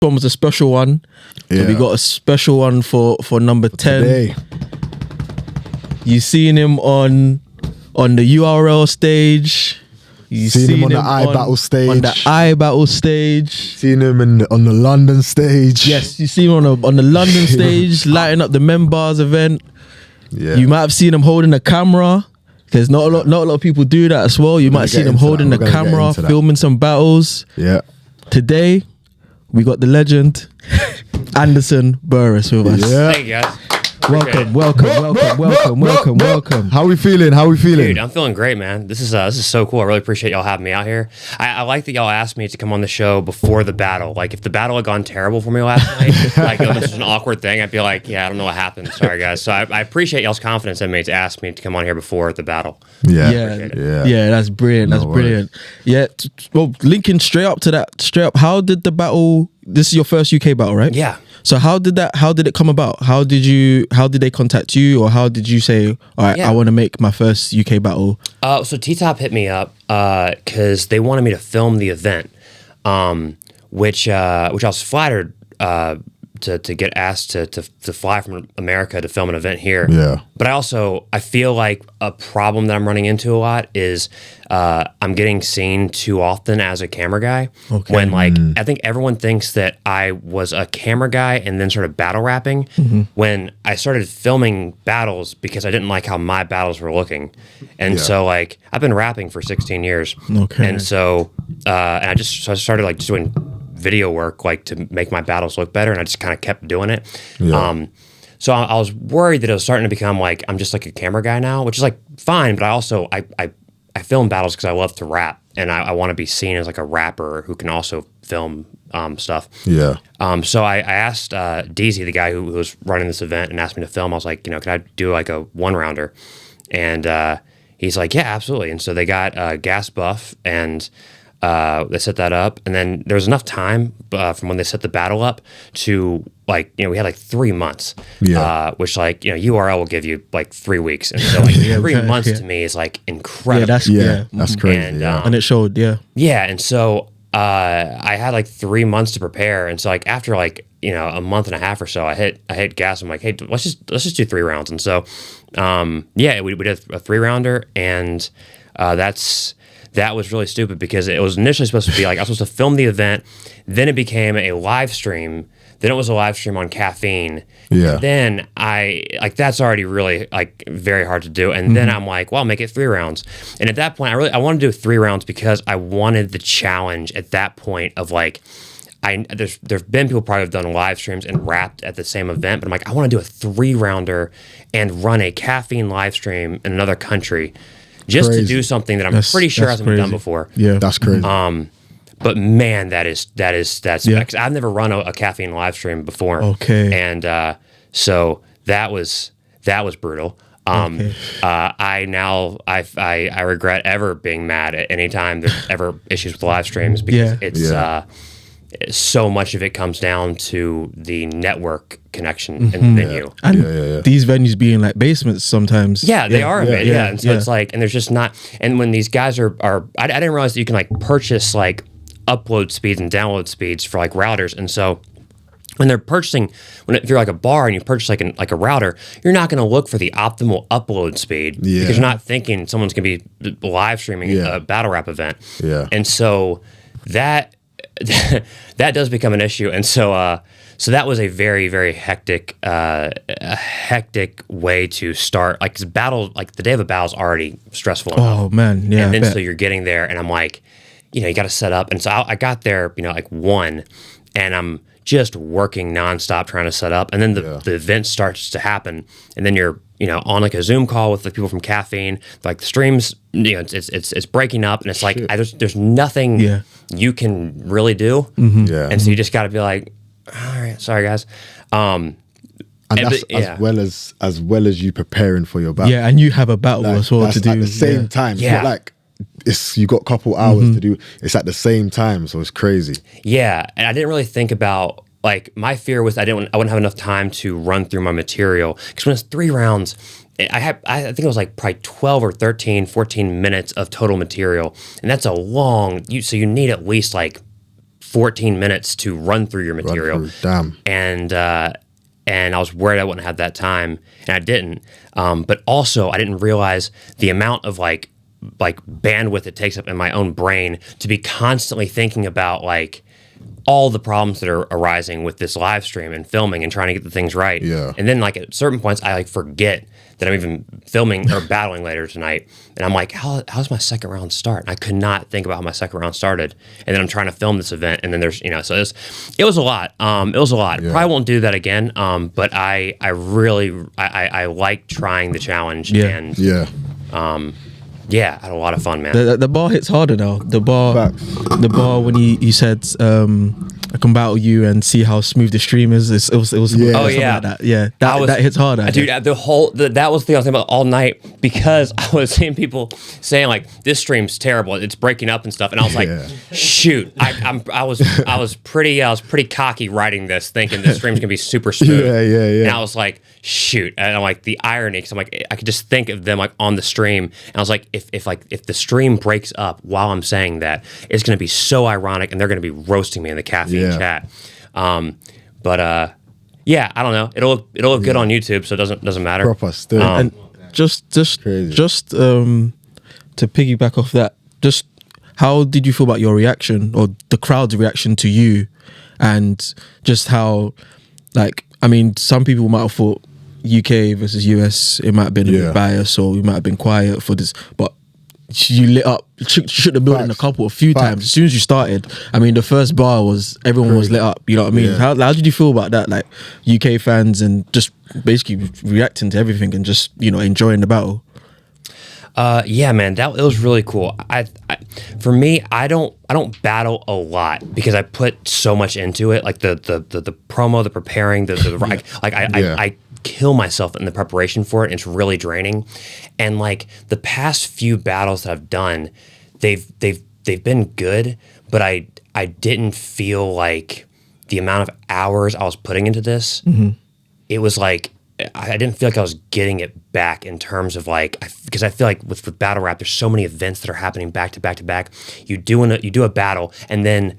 one was a special one. So we got a special one for number 10. Today. You seen him on the URL stage. You seen him on the iBattle stage. On the iBattle stage. Seen him on the London stage. Yes, you see him on the London stage, lighting up the Membars event. Yeah. You might have seen him holding a camera. There's not a lot of people do that as well. You might see them holding the camera, filming some battles. Yeah. Today, we got the legend, Anderson Burrus with us. Yeah. Thank you, guys. Welcome. How we feeling? Dude, I'm feeling great, man. This is so cool. I really appreciate y'all having me out here. I like that y'all asked me to come on the show before the battle. Like, if the battle had gone terrible for me last night, like it was just an awkward thing, I'd be like, yeah, I don't know what happened. Sorry, guys. So I appreciate y'all's confidence in me to ask me to come on here before the battle. Yeah, that's brilliant. That's brilliant. Yeah, well, linking straight up to that, how did the battle, this is your first UK battle, right? Yeah. So how did it come about? How did they contact you, or how did you say, all right, I want to make my first UK battle? So T-Top hit me up because they wanted me to film the event, which I was flattered to get asked to fly from America to film an event here. Yeah. But I feel like a problem that I'm running into a lot is I'm getting seen too often as a camera guy. Okay. When I think everyone thinks that I was a camera guy and then started battle rapping. When I started filming battles because I didn't like how my battles were looking. And so I've been rapping for 16 years. Okay. And so and I started just doing video work to make my battles look better, and I just kind of kept doing it. So I was worried that it was starting to become I'm just a camera guy now, which is fine, but I also I film battles because I love to rap, and I want to be seen as a rapper who can also film stuff. Yeah. So I asked DZ, the guy who was running this event, and asked me to film. I was like, can I do a one rounder? And he's like, yeah, absolutely. And so they got Ghast Buff, and they set that up, and then there was enough time from when they set the battle up to we had 3 months, which URL will give you 3 weeks, and so 3 months to me is incredible. That's crazy. And it showed, and so I had 3 months to prepare, and so after a month and a half or so, I hit Gas. I'm like, hey, let's just do 3 rounds, and so we did a 3-rounder, and that was really stupid because it was initially supposed to be I was supposed to film the event, then it became a live stream, then it was a live stream on Caffeine. Yeah. Then that's already really very hard to do. And then I'm well, I'll make it 3 rounds. And at that point, I wanted to do 3 rounds because I wanted the challenge at that point of there's been people probably have done live streams and rapped at the same event, but I'm I want to do a 3-rounder and run a Caffeine live stream in another country. Just to do something that I'm pretty sure hasn't been done before. Yeah, that's crazy. But man, that's because I've never run a Caffeine live stream before. Okay. And so that was brutal. I regret ever being mad at any time there's ever issues with live streams because so much of it comes down to the network connection in the venue. And these venues being basements sometimes. Yeah, they are a bit. Yeah. And so it's and there's just not, and when these guys are I didn't realize that you can purchase upload speeds and download speeds for routers. And so when they're purchasing, if you're a bar and you purchase a router, you're not going to look for the optimal upload speed because you're not thinking someone's going to be live streaming a battle rap event. Yeah. And so that does become an issue, and so that was a very, very hectic way to start. The battle, the day of a battle is already stressful enough. Oh man, yeah. And then so you're getting there, and I'm you got to set up, and so I got there, 1, and I'm just working nonstop trying to set up, and then the event starts to happen, and then you're on a Zoom call with the people from Caffeine, the streams, it's breaking up, and it's there's nothing you can really do, and so you just got to be all right, sorry guys, and that's as well as you preparing for your battle. Yeah, and you have a battle as well to do at the same time. Yeah. It's you got a couple hours to do. It's at the same time, so it's crazy. Yeah, and I didn't really think about my fear was I wouldn't have enough time to run through my material because when it's 3 rounds, I think it was probably 12 or 13, 14 minutes of total material, and that's a long. So you need at least 14 minutes to run through your material. Damn. And I was worried I wouldn't have that time, and I didn't. But also, I didn't realize the amount of like bandwidth it takes up in my own brain to be constantly thinking about like all the problems that are arising with this live stream and filming and trying to get the things right. Yeah. And then like at certain points, I like forget that I'm even filming or battling later tonight. And I'm like, how's my second round start? And I could not think about how my second round started. And then I'm trying to film this event. And then there's, so it was a lot. It was a lot. Yeah. Probably won't do that again. But I really like trying the challenge. Yeah. And I had a lot of fun, man. The bar hits harder now. The bar when you said I can battle you and see how smooth the stream is. It was something like that. Yeah, that hits harder. Dude, that was the thing I was thinking about all night, because I was seeing people saying like, this stream's terrible, it's breaking up and stuff, and I was like, shoot, I was pretty cocky writing this, thinking this stream's gonna be super smooth. Yeah. And I was like, shoot, and I'm like, the irony, because I'm like, I could just think of them like on the stream, and I was like, if the stream breaks up while I'm saying that, it's gonna be so ironic, and they're gonna be roasting me in the caffeine chat. But I don't know. It'll look good on YouTube, so it doesn't matter. Proper still. And just to piggyback off that, just how did you feel about your reaction, or the crowd's reaction to you, and just how, like, I mean, some people might have thought UK versus US, it might have been a bit biased, or we might have been quiet for this, but you lit up, shook the building a few times. As soon as you started, I mean, the first bar was, everyone was lit up, you know what I mean? Yeah. How did you feel about that, like, UK fans and just basically reacting to everything and just, enjoying the battle? Yeah, man, it was really cool. For me, I don't battle a lot because I put so much into it, like the promo, the preparing, I kill myself in the preparation for it, and it's really draining. And like the past few battles that I've done, they've been good, but I didn't feel like the amount of hours I was putting into this, it was like, I didn't feel like I was getting it back in terms of like, because I feel like with Battlerap, there's so many events that are happening back to back to back. You do a battle, and then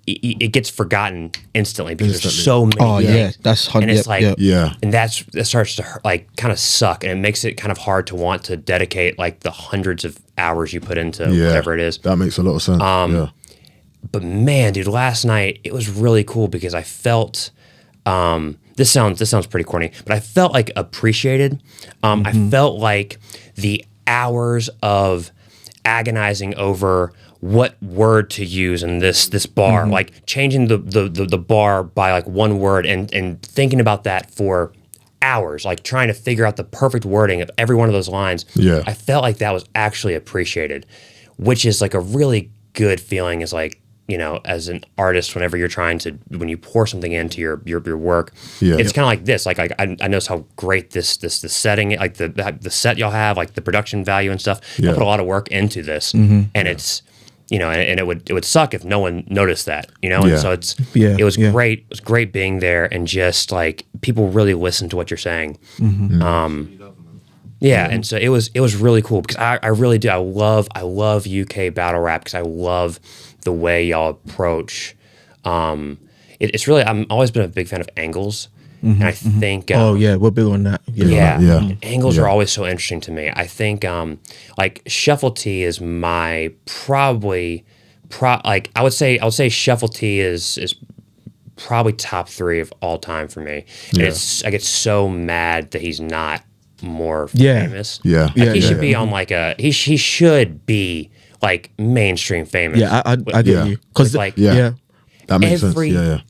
it gets forgotten instantly because there's so many. Oh yeah, that's 100. And it's like, and that starts to like kind of suck, and it makes it kind of hard to want to dedicate like the hundreds of hours you put into whatever it is. That makes a lot of sense. But man, dude, last night it was really cool because I felt. This sounds pretty corny, but I felt like appreciated. I felt like the hours of agonizing over what word to use in this bar, like changing the bar by like one word and thinking about that for hours, like trying to figure out the perfect wording of every one of those lines. Yeah. I felt like that was actually appreciated, which is like a really good feeling, is like, as an artist, whenever you're trying to, when you pour something into your work, it's kind of like this. Like I notice how great this setting, like the set y'all have, like the production value and stuff. I put a lot of work into this, and it's, and it would suck if no one noticed that, And so it was great. It was great being there, and just like people really listen to what you're saying. And so it was really cool because I really do. I love UK battle rap because I love the way y'all approach. It's really, I'm always been a big fan of angles, and I think we're big on that. Angles are always so interesting to me. I think like Shuffle T is my I would say Shuffle T is probably top 3 of all time for me. And I get so mad that he's not more famous. He should be on like he should be like mainstream famous. I get you, because like that makes sense.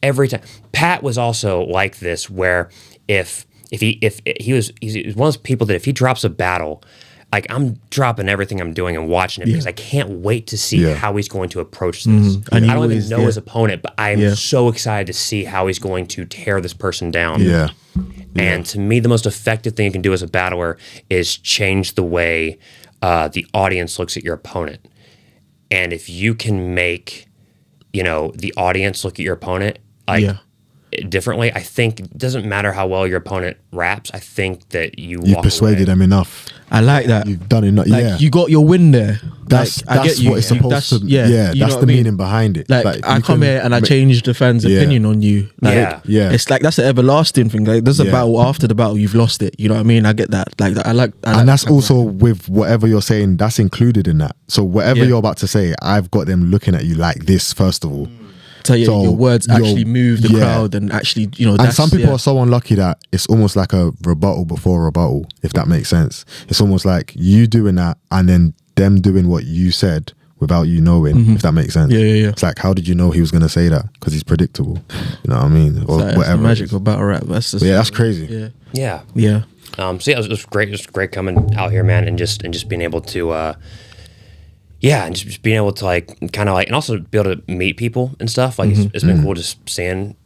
Every time. Pat was also like this, where if he's one of those people that if he drops a battle, like I'm dropping everything I'm doing and watching it because I can't wait to see how he's going to approach this. I don't even know his opponent, but I am so excited to see how he's going to tear this person down. And to me, the most effective thing you can do as a battler is change the way the audience looks at your opponent. And if you can make, the audience look at your opponent, like differently. I think it doesn't matter how well your opponent raps. I think that you've persuaded them enough. I like that. You've done enough. Like, you got your win there. That's I get you. what it's supposed to. Yeah, that's the meaning behind it. Like I come here and I change the fans' opinion on you. Like, it's like that's an everlasting thing. Like there's a battle after the battle, you've lost it. You know what I mean? I get that. Like and that's also with whatever you're saying. That's included in that. So whatever you're about to say, I've got them looking at you like this first of all. So, your words actually move the crowd and actually, and some people are so unlucky that it's almost like a rebuttal before a rebuttal, if that makes sense. It's almost like you doing that and then them doing what you said without you knowing, if that makes sense. Yeah. It's like, how did you know he was going to say that? Because he's predictable. You know what I mean? Or whatever. That's the magic of battle rap. That's just, that's crazy. Yeah. So it was great. It was great coming out here, man, and just being able to, and just being able to kind of and also be able to meet people and stuff. Like it's been cool just seeing,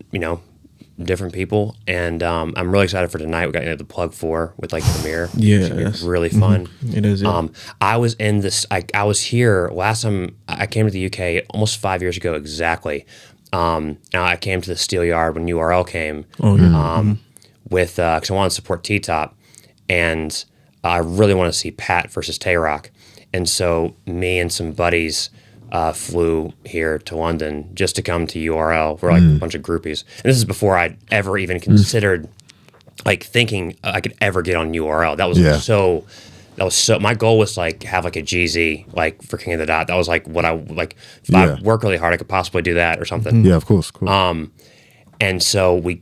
different people, and I'm really excited for tonight. We got the plug 4 with Premiere. It's really fun. It is. Yeah. I was in this. I was here last time I came to the UK almost 5 years ago exactly. I came to the Steel Yard when URL came. With because I wanted to support T-Top, and I really want to see Pat versus Tay-Rock. And so me and some buddies flew here to London just to come to URL. We're a bunch of groupies. And this is before I'd ever even considered thinking I could ever get on URL. That was so my goal was have a GZ for King of the Dot. That was what I if I work really hard I could possibly do that or something. Yeah, of course. Cool. And so we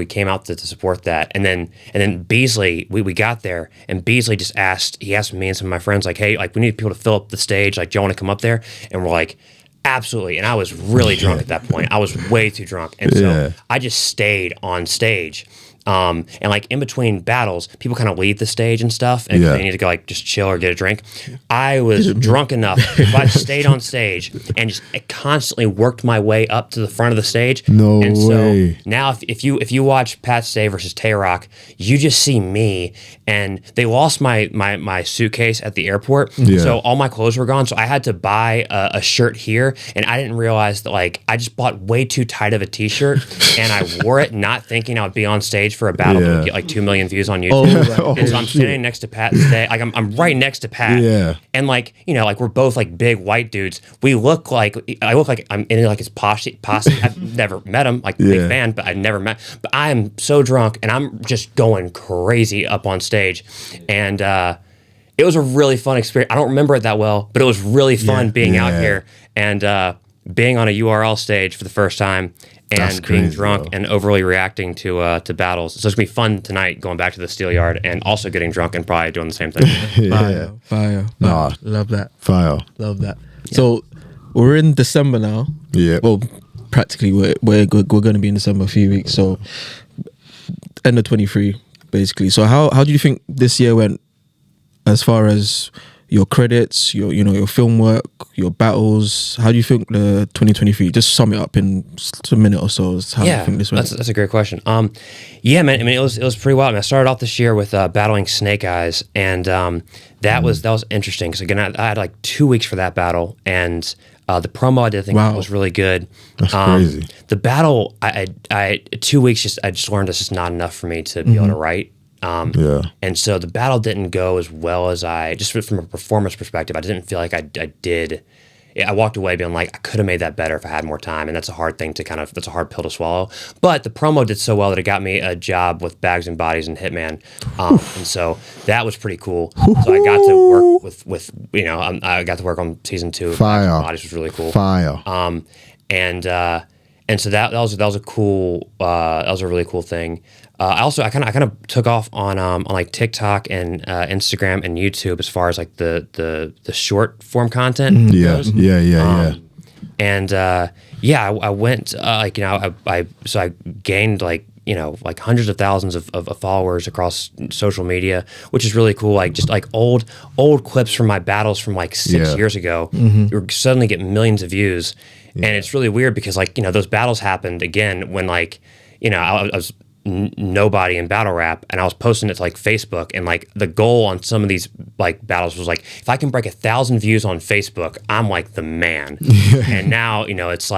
came out to support that, and then Beasley, we got there, and Beasley asked me and some of my friends hey, we need people to fill up the stage, do you want to come up there? And we're like, absolutely. And I was really drunk at that point. I was way too drunk, and so I just stayed on stage. And in between battles, people kind of leave the stage and stuff, and they need to go just chill or get a drink. I was drunk enough if I stayed on stage and just constantly worked my way up to the front of the stage. No and way. So now if you watch Pat Stay versus Tay-Rock, you just see me, and they lost my suitcase at the airport, so all my clothes were gone. So I had to buy a shirt here, and I didn't realize that I just bought way too tight of a t-shirt, and I wore it not thinking I would be on stage for a battle that would get 2 million views on YouTube. And so I'm standing next to Pat today. I'm right next to Pat. Yeah. And we're both big white dudes. I look like I'm in his posse. I've never met him, big fan, but I've never met. But I am so drunk and I'm just going crazy up on stage. And it was a really fun experience. I don't remember it that well, but it was really fun being out here and being on a URL stage for the first time. And being drunk and overly reacting to battles. So it's going to be fun tonight going back to the Steel Yard and also getting drunk and probably doing the same thing. Fire. Nah. Love that. Fire. Love that. Yeah. So we're in December now. Yeah. Well, practically we're going to be in December a few weeks. So end of 23, basically. So how do you think this year went as far as your credits, your film work, your battles? How do you think the 2023? Just sum it up in a minute or so. How do you think this went? That's a great question. Man. I mean, it was pretty wild. I started off this year with battling Snake Eyes, and that was interesting because again, I had 2 weeks for that battle, and the promo I did think was really good. That's crazy. The battle, I 2 weeks I just learned it's just not enough for me to be able to write. And so the battle didn't go as well as just from a performance perspective, I didn't feel like I did. I walked away being I could have made that better if I had more time, and that's a hard thing to that's a hard pill to swallow. But the promo did so well that it got me a job with Bags and Bodies and Hitman, and so that was pretty cool. So I got to work with I got to work on season 2 of Bags and Bodies, was really cool. Fire. And so that was a cool that was a really cool thing. I kind of took off on TikTok and Instagram and YouTube as far as the short form content goes. And I went I gained hundreds of thousands of followers across social media, which is really cool. Just old clips from my battles from 6 years ago, you suddenly get millions of views, and it's really weird because those battles happened again when I was nobody in Battlerap, and I was posting it to Facebook, and the goal on some of these battles was if I can break 1,000 views on Facebook, I'm the man. And now it's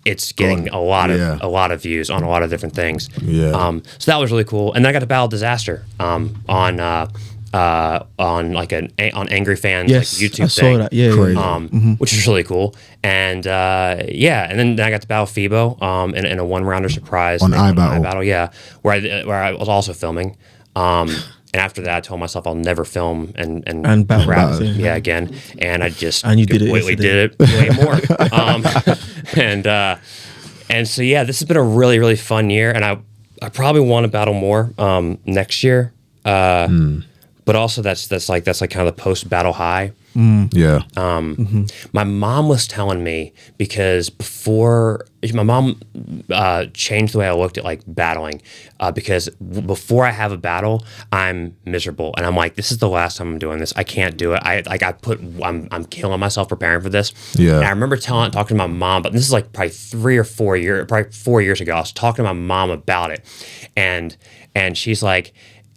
it's getting a lot of views on a lot of different things. Yeah. So that was really cool. And then I got to battle Disaster on Angry Fans like YouTube I saw that. Yeah, which is really cool. And and then I got to battle Phoebo in a 1-rounder surprise on iBattle. where I was also filming. And after that, I told myself I'll never film and battle rap battle, again. And I just and you did it. We did it way more. And so this has been a really, really fun year, and I probably want to battle more next year. But also that's kind of the post battle high. Yeah. My mom was telling me, because before my mom changed the way I looked at like battling, because before I have a battle, I'm miserable, and I'm like, this is the last time I'm doing this. I can't do it. I'm killing myself preparing for this. Yeah. And I remember talking to my mom, but this is like probably 4 years ago. I was talking to my mom about it, and she's like,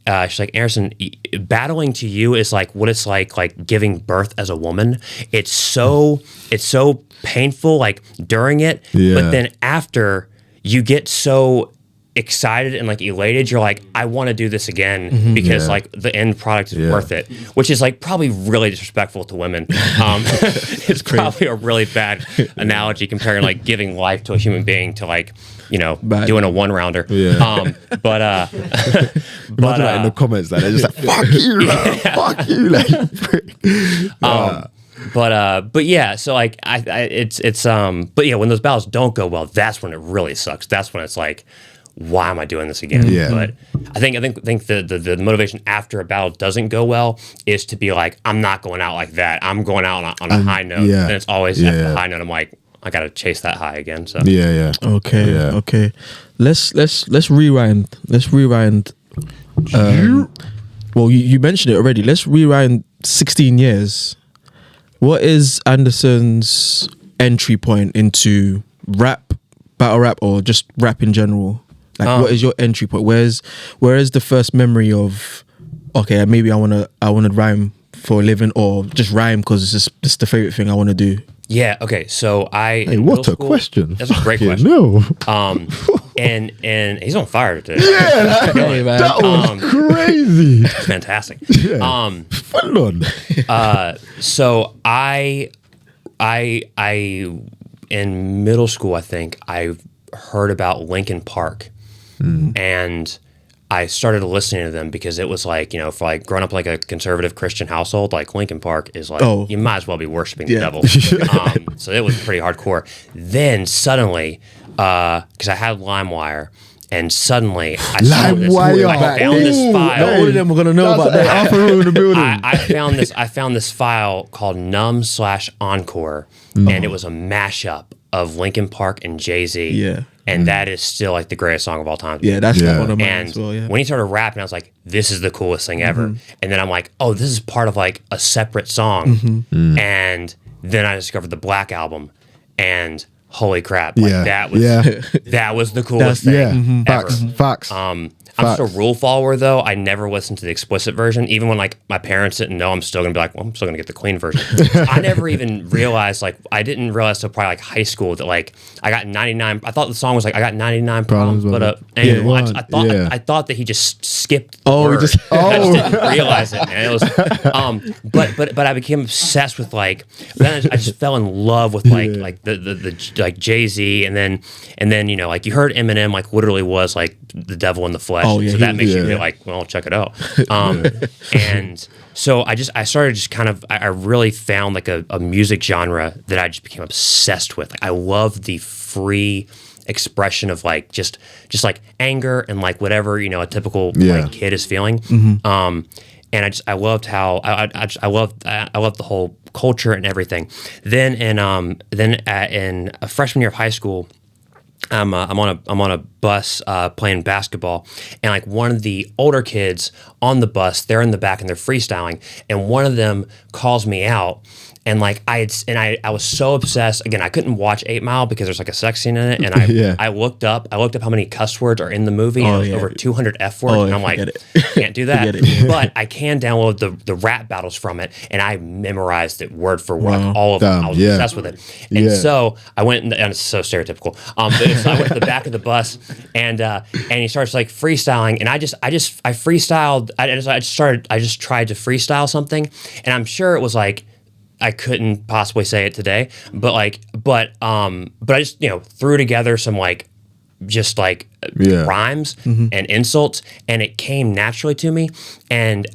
Anderson, battling to you is like what it's like giving birth as a woman. It's so painful, like during it, but then after you get so excited and like elated, you're like, I want to do this again because like the end product is worth it, which is like probably really disrespectful to women. It's probably a really bad analogy comparing like giving life to a human being to like, doing a 1-rounder. Yeah. But Imagine that in the comments, like, they're just like, fuck you, fuck you, like. But yeah, so like but yeah, when those battles don't go well, that's when it really sucks. That's when it's like, why am I doing this again? Yeah. But I think the motivation after a battle doesn't go well is to be like, I'm not going out like that. I'm going out on a high note. Yeah. And it's always at the high note. I'm like, I gotta chase that high again. So Okay. Let's rewind. Well, you mentioned it already. Let's rewind 16 years. What is Anderson's entry point into rap, battle rap, or just rap in general? Like, what is your entry point? Where is the first memory of, okay, maybe I wanna rhyme for a living, or just rhyme because it's just the favorite thing I want to do? Yeah. Okay. So Hey, what a question! That's a great question. No. And he's on fire today. Yeah, that was crazy. It's fantastic. Yeah. Full on. So I in middle school, I think I heard about Linkin Park, and I started listening to them because it was like, for like growing up like a conservative Christian household, like Linkin Park is like, you might as well be worshiping the devil. So it was pretty hardcore. Then suddenly, because I had LimeWire, and suddenly I found this file. All of them were gonna know about that. In the building. I found this file called Numb/Encore, and it was a mashup of Linkin Park and Jay-Z. Yeah. And that is still like the greatest song of all time. Yeah, that's one of mine and as well. Yeah. when he started rapping, I was like, this is the coolest thing ever. And then I'm like, oh, this is part of like a separate song. And then I discovered the Black Album, and holy crap, like that was the coolest thing ever. Facts. I'm still a rule follower though. I never listened to the explicit version, even when like my parents didn't know. I'm still gonna be like, well, I'm still gonna get the clean version. I never even realized, like, I didn't realize till probably like high school that like I got 99. I thought the song was like I got 99 problems, but anyway, I thought that he just skipped. I just didn't realize it, man. It was but I became obsessed with like. Then I just fell in love with like the like Jay-Z, and then like you heard Eminem like literally was like the devil in the flesh. Oh, yeah, so that makes you feel like, well, check it out. And so I started just kind of, I really found like a music genre that I just became obsessed with. Like, I love the free expression of like just like anger and like whatever a typical like kid is feeling. And I loved how I loved the whole culture and everything. Then in a freshman year of high school, I'm on a bus playing basketball, and like one of the older kids on the bus, they're in the back and they're freestyling, and one of them calls me out, and like I was so obsessed. Again, I couldn't watch 8 Mile because there's like a sex scene in it, and I looked up how many cuss words are in the movie, and it was over 200 F words, and I'm like, can't do that. But I can download the rap battles from it, and I memorized it word for word, all of them. I was obsessed with it, and so I went, and it's so stereotypical. So I went to the back of the bus, and he starts like freestyling, and I freestyled. I just tried to freestyle something, and I'm sure it was like, I couldn't possibly say it today, but I just, threw together some like just like rhymes and insults, and it came naturally to me. And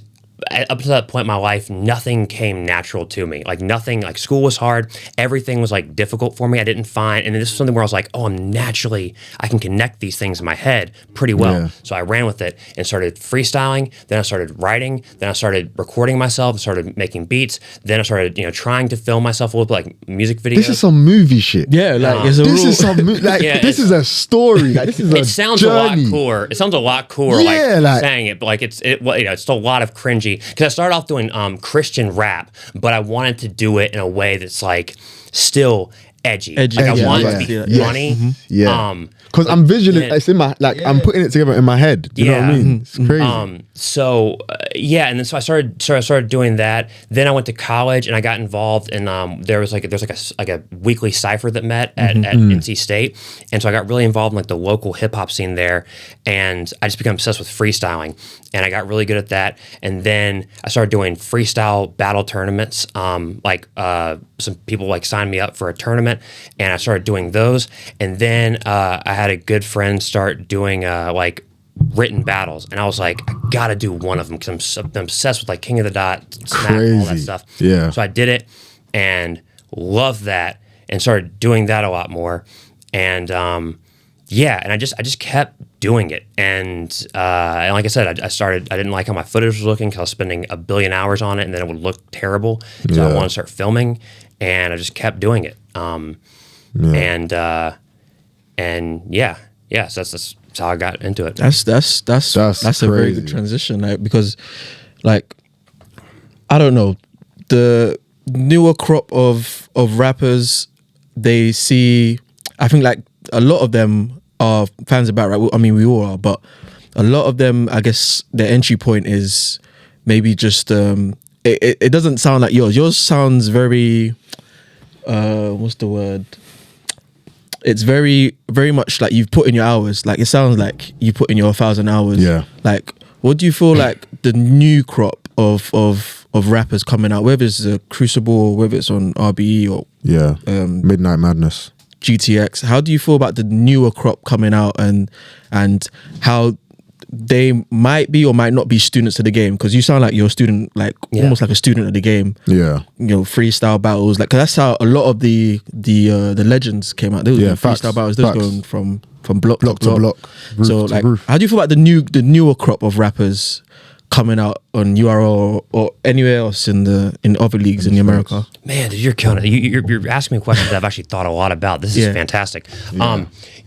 up to that point in my life, nothing came natural to me. Like nothing, like school was hard. Everything was like difficult for me. I didn't find, and this was something where I was like, oh, I can connect these things in my head pretty well. So I ran with it and started freestyling. Then I started writing. Then I started recording myself and started making beats. Then I started, trying to film myself a little bit, like music videos. This is some movie shit. Yeah, like this is a story. Like this is it sounds journey. A lot cooler. It sounds a lot cooler, like saying it, but like it's still a lot of cringy. Because I started off doing Christian rap, but I wanted to do it in a way that's like still edgy. Like I want it to be funny. Because I'm visually, it's in my, like I'm putting it together in my head. Do you know what I mean? It's crazy. And then so I started doing that. Then I went to college and I got involved in there's like a weekly cipher that met at NC State, and so I got really involved in like the local hip hop scene there, and I just became obsessed with freestyling, and I got really good at that. And then I started doing freestyle battle tournaments. Some people like signed me up for a tournament, and I started doing those. And then I had a good friend start doing like written battles, and I was like, I gotta do one of them because I'm obsessed with like King of the Dot, Snap, all that stuff. Yeah. So I did it and loved that, and started doing that a lot more. And and I just kept doing it. And like I said, I didn't like how my footage was looking because I was spending a billion hours on it, and then it would look terrible. So I wanted to start filming, and I just kept doing it. So that's how I got into it. That's a very good transition, like, because like I don't know, the newer crop of rappers, they see, I think like a lot of them are fans of Battlerap. I mean, we all are, but a lot of them, I guess their entry point is maybe just it doesn't sound like yours. Yours sounds very what's the word? It's very, very much like you've put in your hours. Like it sounds like you put in your 1,000 hours. Yeah. Like, what do you feel like the new crop of rappers coming out, whether it's a Crucible or whether it's on RBE or Midnight Madness, GTX? How do you feel about the newer crop coming out and how they might be or might not be students of the game? Because you sound like you're a student, like almost like a student of the game. Yeah, freestyle battles, like, cause that's how a lot of the legends came out. They were freestyle battles. They was going from block to block. So like, how do you feel about the newer crop of rappers coming out on URL or anywhere else in other leagues in America? Man, dude, you're asking me questions that I've actually thought a lot about. This is fantastic.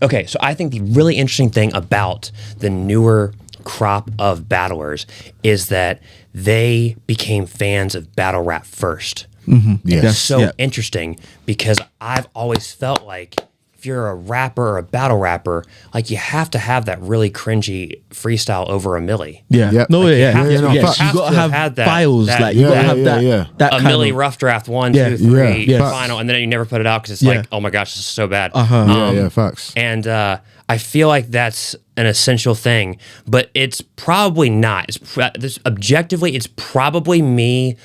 Okay, so I think the really interesting thing about the newer crop of battlers is that they became fans of battle rap first. It's so interesting because I've always felt like if you're a rapper or a battle rapper, like you have to have that really cringy freestyle over a milli. You gotta have that, files. Like you gotta have that a milli rough draft 1, 2, 3 final, and then you never put it out because it's like, oh my gosh, this is so bad. Facts. And I feel like that's an essential thing, but it's probably not. Objectively, it's probably me,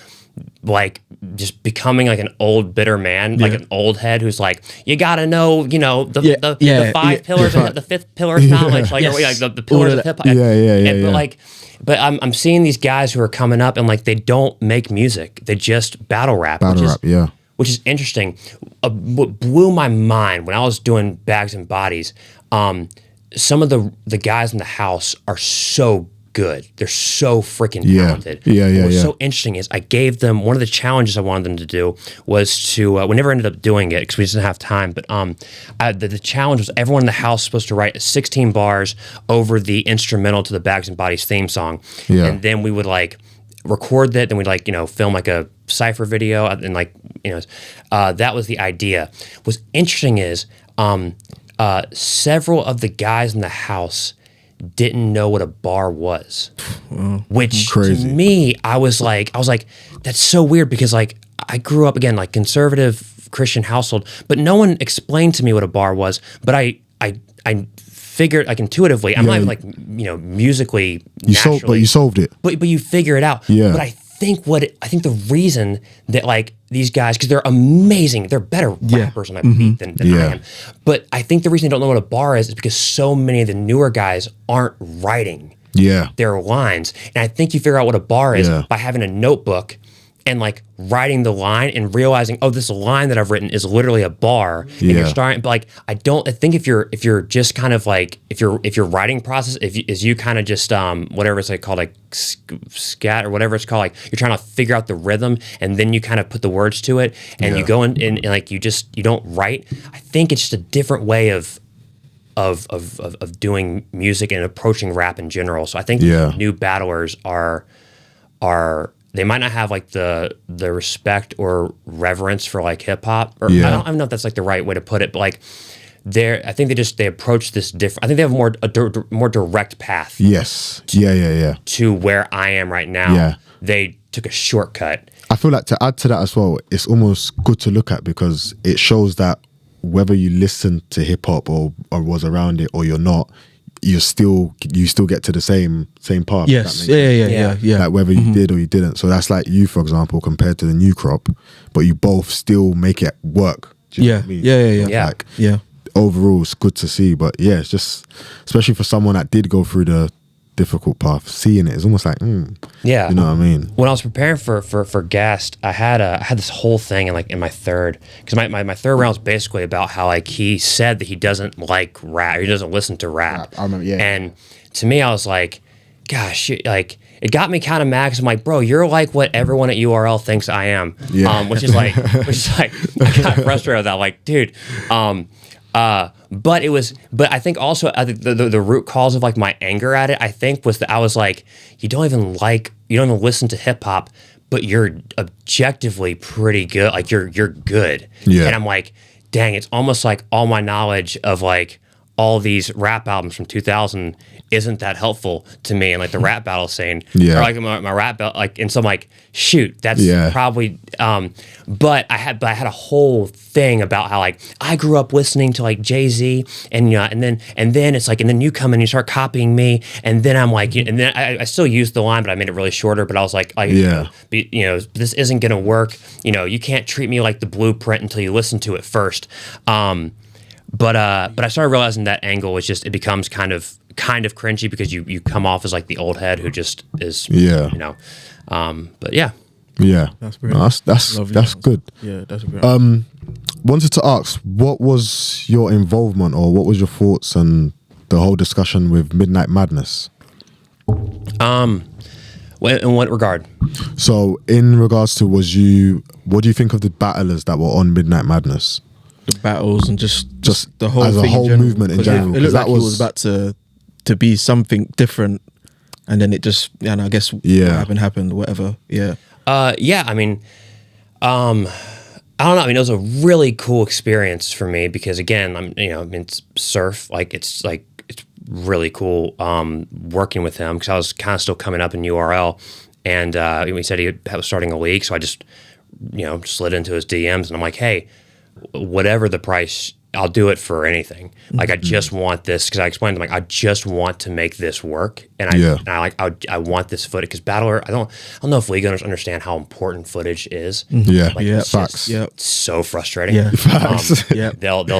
like just becoming like an old bitter man, like an old head who's like, you gotta know, the 5 pillars and the 5th pillar of knowledge, like the pillars of hip hop. But I'm seeing these guys who are coming up and like they don't make music, they just battle rap, which is interesting. What blew my mind when I was doing Bags and Bodies, some of the guys in the house are so good. They're so freaking talented. What's so interesting is I gave them one of the challenges I wanted them to do was to we never ended up doing it because we didn't have time, but the challenge was everyone in the house was supposed to write 16 bars over the instrumental to the Bags and Bodies theme song, and then we would like record that, then we'd like film like a Cypher video, and like, you know, that was the idea. What's interesting is several of the guys in the house didn't know what a bar was, which Crazy. to me, I was like, that's so weird, because like I grew up, again, like conservative Christian household, but no one explained to me what a bar was. But I figured, like, intuitively, I'm not even like, you know, musically, naturally, you solved it. But you figure it out. Yeah. But I think the reason that, like, these guys, because they're amazing, they're better rappers on a beat than I am. But I think the reason they don't know what a bar is because so many of the newer guys aren't writing their lines. And I think you figure out what a bar is by having a notebook and like writing the line and realizing, oh, this line that I've written is literally a bar. And you're starting, but like, I think if you're just kind of like, if your writing process, is you kind of just, whatever it's like called, like scat or whatever it's called, like you're trying to figure out the rhythm and then you kind of put the words to it and you go in and like, you don't write. I think it's just a different way of doing music and approaching rap in general. So I think new battlers are they might not have like the respect or reverence for like hip hop, or I don't know if that's like the right way to put it, but like I think they approach this different. I think they have a more direct path. Yes. To where I am right now. Yeah. They took a shortcut. I feel like to add to that as well, it's almost good to look at because it shows that whether you listen to hip hop or was around it or you're not, you still get to the same path. Yes. Yeah. Like whether you did or you didn't. So that's like you, for example, compared to the new crop, but you both still make it work. Do you know what I mean? Yeah. Like, overall, it's good to see. But yeah, it's just, especially for someone that did go through the difficult path, seeing it is almost like, you know what I mean? When I was preparing for Ghast, I had this whole thing in my third, because my third round was basically about how like he said that he doesn't like rap, or he doesn't listen to rap. I remember, And to me, I was like, gosh, like it got me kind of mad, because I'm like, bro, you're like what everyone at URL thinks I am. Which is like I got frustrated with that. Like, dude, but I think also the root cause of like my anger at it, I think, was that I was like, you don't even listen to hip hop, but you're objectively pretty good. Like you're good. Yeah. And I'm like, dang, it's almost like all my knowledge of like all these rap albums from 2000 isn't that helpful to me, and like the rap battle scene, or like my rap battle, like, and so I'm like, shoot, that's probably. But I had a whole thing about how like I grew up listening to like Jay-Z, and and then it's like, and then you come in and you start copying me, and then I'm like, and then I still used the line, but I made it really shorter. But I was like, this isn't gonna work. You can't treat me like the blueprint until you listen to it first. But I started realizing that angle is just, it becomes kind of cringy, because you come off as like the old head who just is but that's great. No, that's good. Yeah, that's great. Wanted to ask, what was your involvement, or what was your thoughts on the whole discussion with Midnight Madness? In what regard? So in regards to, what do you think of the battlers that were on Midnight Madness? The battles and just the whole as a thing whole movement in general. It looked like it was about to be something different, and then it just, and I guess what happened, whatever. I mean, I don't know. I mean, it was a really cool experience for me, because again, it's surf. Like it's really cool working with him, because I was kind of still coming up in URL, and he said he was starting a league, so I just slid into his DMs, and I'm like, hey, whatever the price, I'll do it for anything. Like I just want this, because I explained to him, like, I just want to make this work, and I want this footage, because Battler, I don't know if league owners understand how important footage is. Facts. It's so frustrating. They'll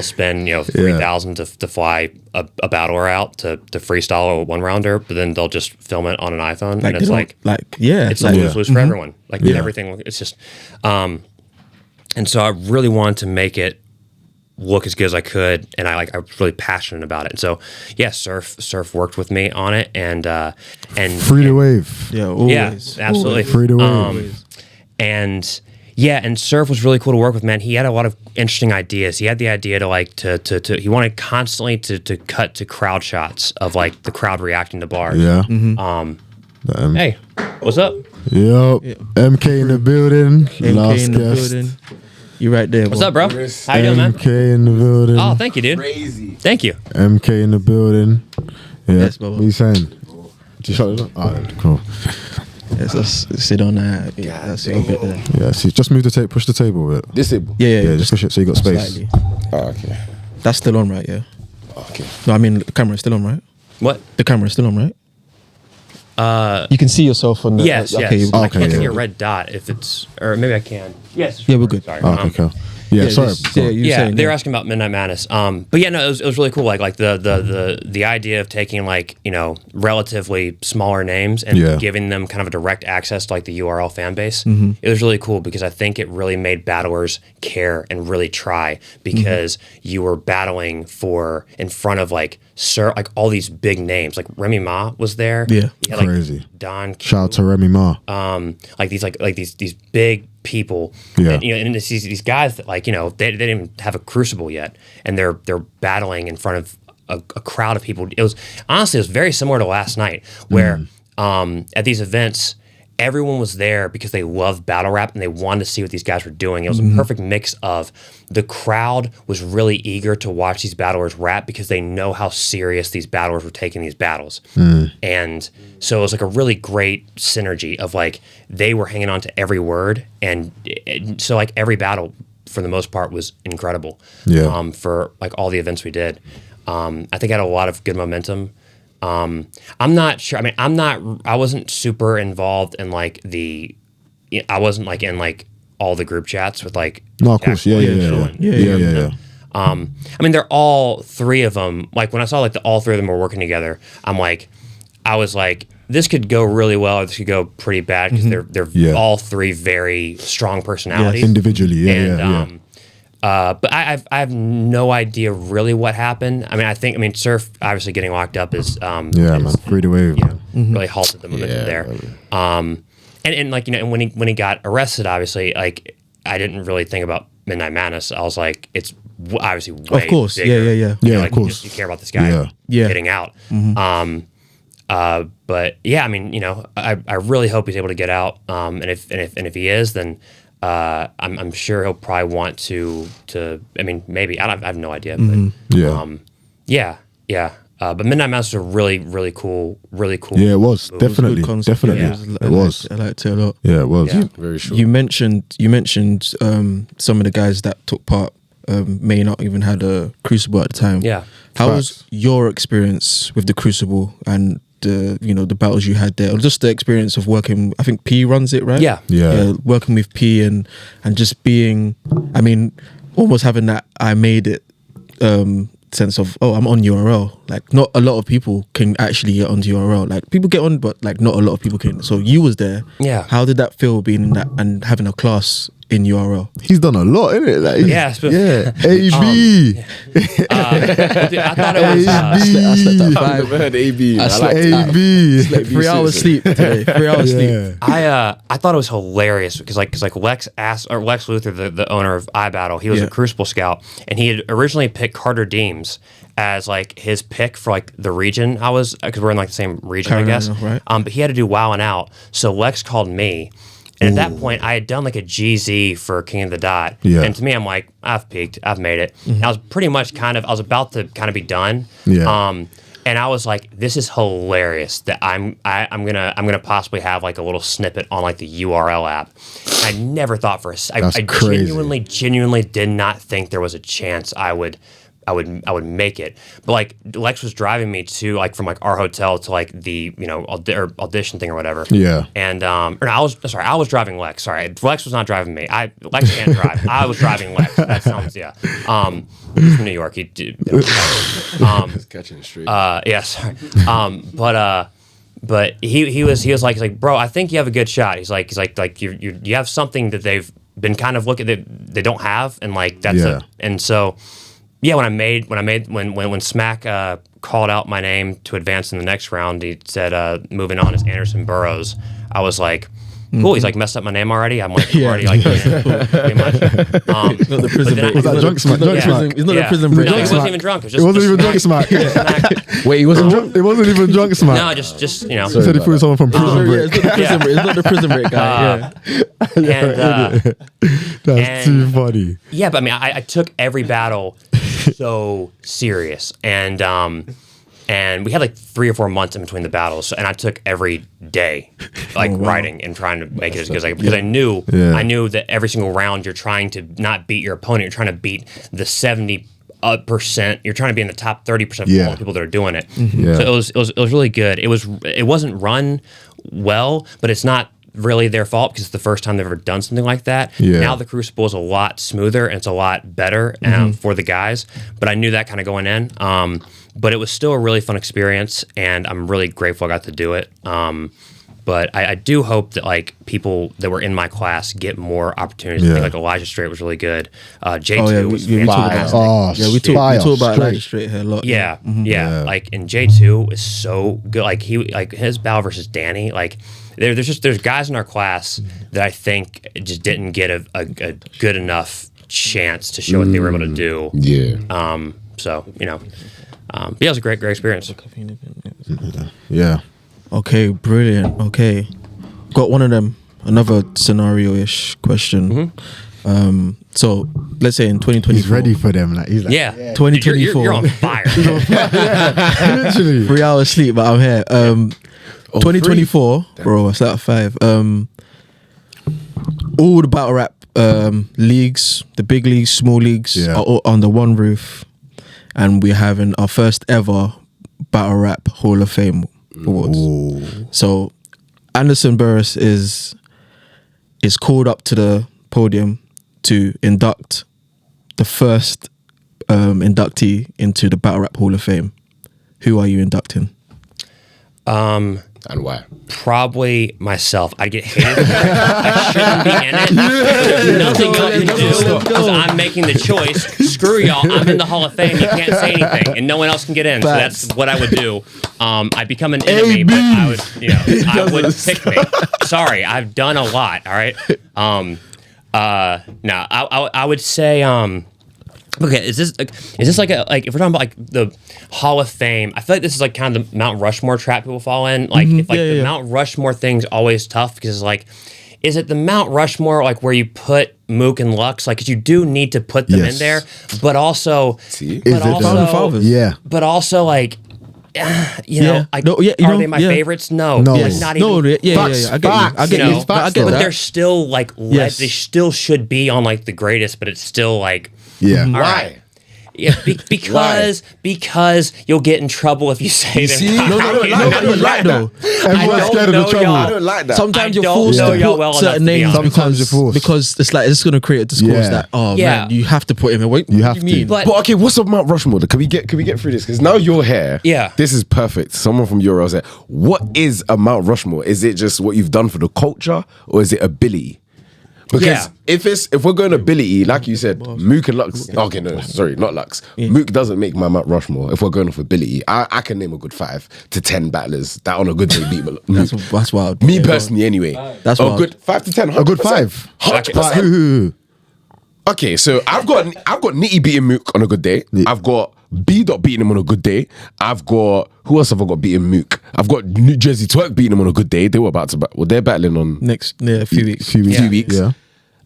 spend $3,000 to fly a battler out to freestyle a one rounder, but then they'll just film it on an iPhone, and it's it's a lose for everyone. Like everything, it's just and so I really wanted to make it look as good as I could, and I was really passionate about it. And so Surf worked with me on it, and free to wave. Absolutely free to wave. And Surf was really cool to work with, man. He had a lot of interesting ideas. He had the idea to he wanted constantly to cut to crowd shots of like the crowd reacting to bars. Yeah. Hey, what's up? Yup. Yeah. MK in the building. MK Last in the guest. building. You right there. What's boy. up, bro? How you doing, man? MK in the building. Oh, thank you, dude. Crazy. Thank you. MK in the building. Yeah. Yes, Bubba. What are you saying? Did you shut it up? Alright, cool. Yes, let's sit on that. Yeah, that's a bit there. Yeah, see, just move the tape, push the table a bit. Disable. Yeah, Yeah, just push it so you got space. slightly. Oh, okay. That's still on, right? Yeah. Okay. No, I mean the camera's still on, right? What? The camera's still on, right? You can see yourself on the. Yes, okay, yes. Oh, I okay, can't see yeah. a red dot if it's, or maybe I can. Yes. Yeah, we're good. Sorry. Oh, okay, cool. Yeah, sorry. just- yeah, you were Yeah, saying, they were asking about Midnight Madness. But yeah, no, it was really cool. Like the idea of taking like, you know, relatively smaller names and Yeah. giving them kind of a direct access to like the URL fan base. Mm-hmm. It was really cool because I think it really made battlers care and really try because you were battling for in front of like like all these big names. Like Remy Ma was there. Yeah. You had, like, Crazy. Don Q, Shout out to Remy Ma. like these big people. Yeah. And, you know, and it's these guys that like, you know, they didn't even have a crucible yet, and they're battling in front of a crowd of people. It was very similar to last night, where at these events everyone was there because they loved Battlerap and they wanted to see what these guys were doing. It was a perfect mix of the crowd was really eager to watch these battlers rap because they know how serious these battlers were taking these battles. And so it was like a really great synergy of like they were hanging on to every word. And so like every battle for the most part was incredible. Yeah. For like all the events we did. I think I had a lot of good momentum. I'm not sure. I mean, I wasn't super involved in like I wasn't like in like all the group chats with like. No, of course. Yeah, Jack yeah, Williams yeah. and- Yeah. I mean, they're all three of them. Like when I saw like all three of them were working together, I was like, this could go really well, or this could go pretty bad because they're Yeah. all three very strong personalities. Individually, yeah, And, yeah. but I have no idea really what happened. I mean, Surf obviously getting locked up is Yeah, man. Free the wave, man. really halted the momentum there. And like, you know, and when he got arrested, obviously, like I didn't really think about Midnight Madness. I was like, it's obviously way Of course, bigger. yeah. Yeah, You know, of like, course. you care about this guy Yeah. getting out. But yeah, I mean, you know, I really hope he's able to get out. And if he is, then I'm sure he'll probably want to. I mean, maybe I have no idea, but Yeah. But Midnight Madness was a really cool. Yeah, it was. It was a Definitely. good concept. Definitely. Yeah. It was. I liked it a lot. Yeah, it was. Yeah. Very sure. You mentioned some of the guys that took part may not even had a crucible at the time. Yeah. How was Facts. your experience with the crucible and the battles you had there, or just the experience of working? I think P runs it, right? Yeah. Yeah. Working with P and just being, I mean, almost having that I made it sense of, oh, I'm on URL. Like not a lot of people can actually get onto URL. Like people get on, but like not a lot of people can. So you was there. Yeah. How did that feel being in that and having a class in URL? He's done a lot, innit? Like, Yeah, it's been- yeah. AB. I thought it was. I slept at I've never heard AB. I I slept like at- AB. 3 hours sleep today. 3 hours sleep. Yeah. I thought it was hilarious because Lex Luthor, the owner of iBattle, he was Yeah. a Crucible scout, and he had originally picked Carter Deems as like his pick for like the region I was, because we're in like the same region, I guess. Carolina, right. But he had to do WoW and Out, so Lex called me. And at that point, I had done like a GZ for King of the Dot. Yeah. And to me, I'm like, I've peaked. I've made it. And I was pretty much I was about to kind of be done. Yeah. And I was like, this is hilarious that I'm gonna possibly have like a little snippet on like the URL app. I never thought for a second. That's I crazy. genuinely did not think there was a chance I would make it. But like Lex was driving me to like from like our hotel to like the audition thing or whatever. Yeah. And or no, I was driving Lex. Sorry, Lex was not driving me. Lex can't drive. I was driving Lex. That sounds he's from New York. He did. Just catching it straight. Yeah, sorry. But he was like, bro, I think you have a good shot. He's like you have something that they've been kind of looking that they don't have, and like that's Yeah. it. And so, yeah, when Smack called out my name to advance in the next round, he said moving on is Anderson Burrus. I was like, cool. He's like messed up my name already. I'm like already like pretty much. It's not the prison break. Was that drunk smack? Drunk smack? It's not the prison break. No, he wasn't even drunk. It wasn't even drunk smack. Wait, he wasn't drunk? It wasn't even drunk smack. No, just He said he threw someone from prison break. It's not the prison break guy. That's too funny. Yeah, but I mean, I took every battle so serious, and we had like 3 or 4 months in between the battles, and I took every day, like writing and trying to make it as good as I could, because I knew that every single round you're trying to not beat your opponent, you're trying to beat the 70%. You're trying to be in the top 30% of all the people that are doing it. So it was really good. It wasn't run well, but it's not really their fault because it's the first time they've ever done something like that. Now the Crucible is a lot smoother and it's a lot better for the guys, but I knew that kind of going in. But it was still a really fun experience, and I'm really grateful I got to do it. But I do hope that like people that were in my class get more opportunities. I think like Elijah Strait was really good. J2 was fantastic. We talk about Elijah Strait here a lot. Like, and J2 is so good. Like his battle versus Danny, like there's guys in our class that I think just didn't get a good enough chance to show what they were able to do. So but yeah, it was a great experience. Yeah. Okay, brilliant. Okay, got one of them. Another scenario-ish question. So let's say in 2024, he's ready for them. Like he's like, 2024. You're on fire. Literally 3 hours sleep, but I'm here. 2024, bro. I start at 5. All the battle rap leagues, the big leagues, small leagues, are all under one roof, and we're having our first ever battle rap Hall of Fame awards. So Anderson Burrus is called up to the podium to induct the first inductee into the Battle Rap Hall of Fame. Who are you inducting? And why? Probably myself. I get hated. I shouldn't be in it. There's nothing I can do because I'm making the choice. Screw y'all. I'm in the Hall of Fame. You can't say anything, and no one else can get in. So that's what I would do. I'd become an enemy, but I would, I would pick me. Sorry, I've done a lot. All right. No, I would say. Okay, is this like if we're talking about like the Hall of Fame? I feel like this is like kind of the Mount Rushmore trap people fall in. Like the Mount Rushmore thing's always tough because it's like, is it the Mount Rushmore like where you put Mook and Lux? Like, 'cause you do need to put them in there, but also, but also like. Are they my favorites? No. Like, not even. I get you. But they're still like, they still should be on like the greatest, but it's still like, why? Right. Yeah, because you'll get in trouble if you say them. No, right though. Everyone's scared of the trouble. I don't like that. Sometimes you're forced to put certain names because it's like it's going to create a discourse that man, you have to put him in. What you have do you mean? But okay, what's up Mount Rushmore? Can we get through this? Because now you're here. Yeah. This is perfect. Someone from Euros there. What is a Mount Rushmore? Is it just what you've done for the culture, or is it ability? Because if we're going ability, like you said, Mook and Lux. Okay, no, sorry, not Lux. Mook doesn't make my Mount Rushmore. If we're going off ability, I can name a good 5 to 10 battlers that on a good day beat Mook. That's wild. Me personally, anyway. That's wild. Good 5 to 10. 100%. A good 5. 100%. Okay, so I've got Nitty beating Mook on a good day. I've got B Dot beating him on a good day. I've got who else have I got beating Mook? I've got New Jersey Twerk beating him on a good day. They were about to they're battling on a few weeks. Few weeks. Yeah.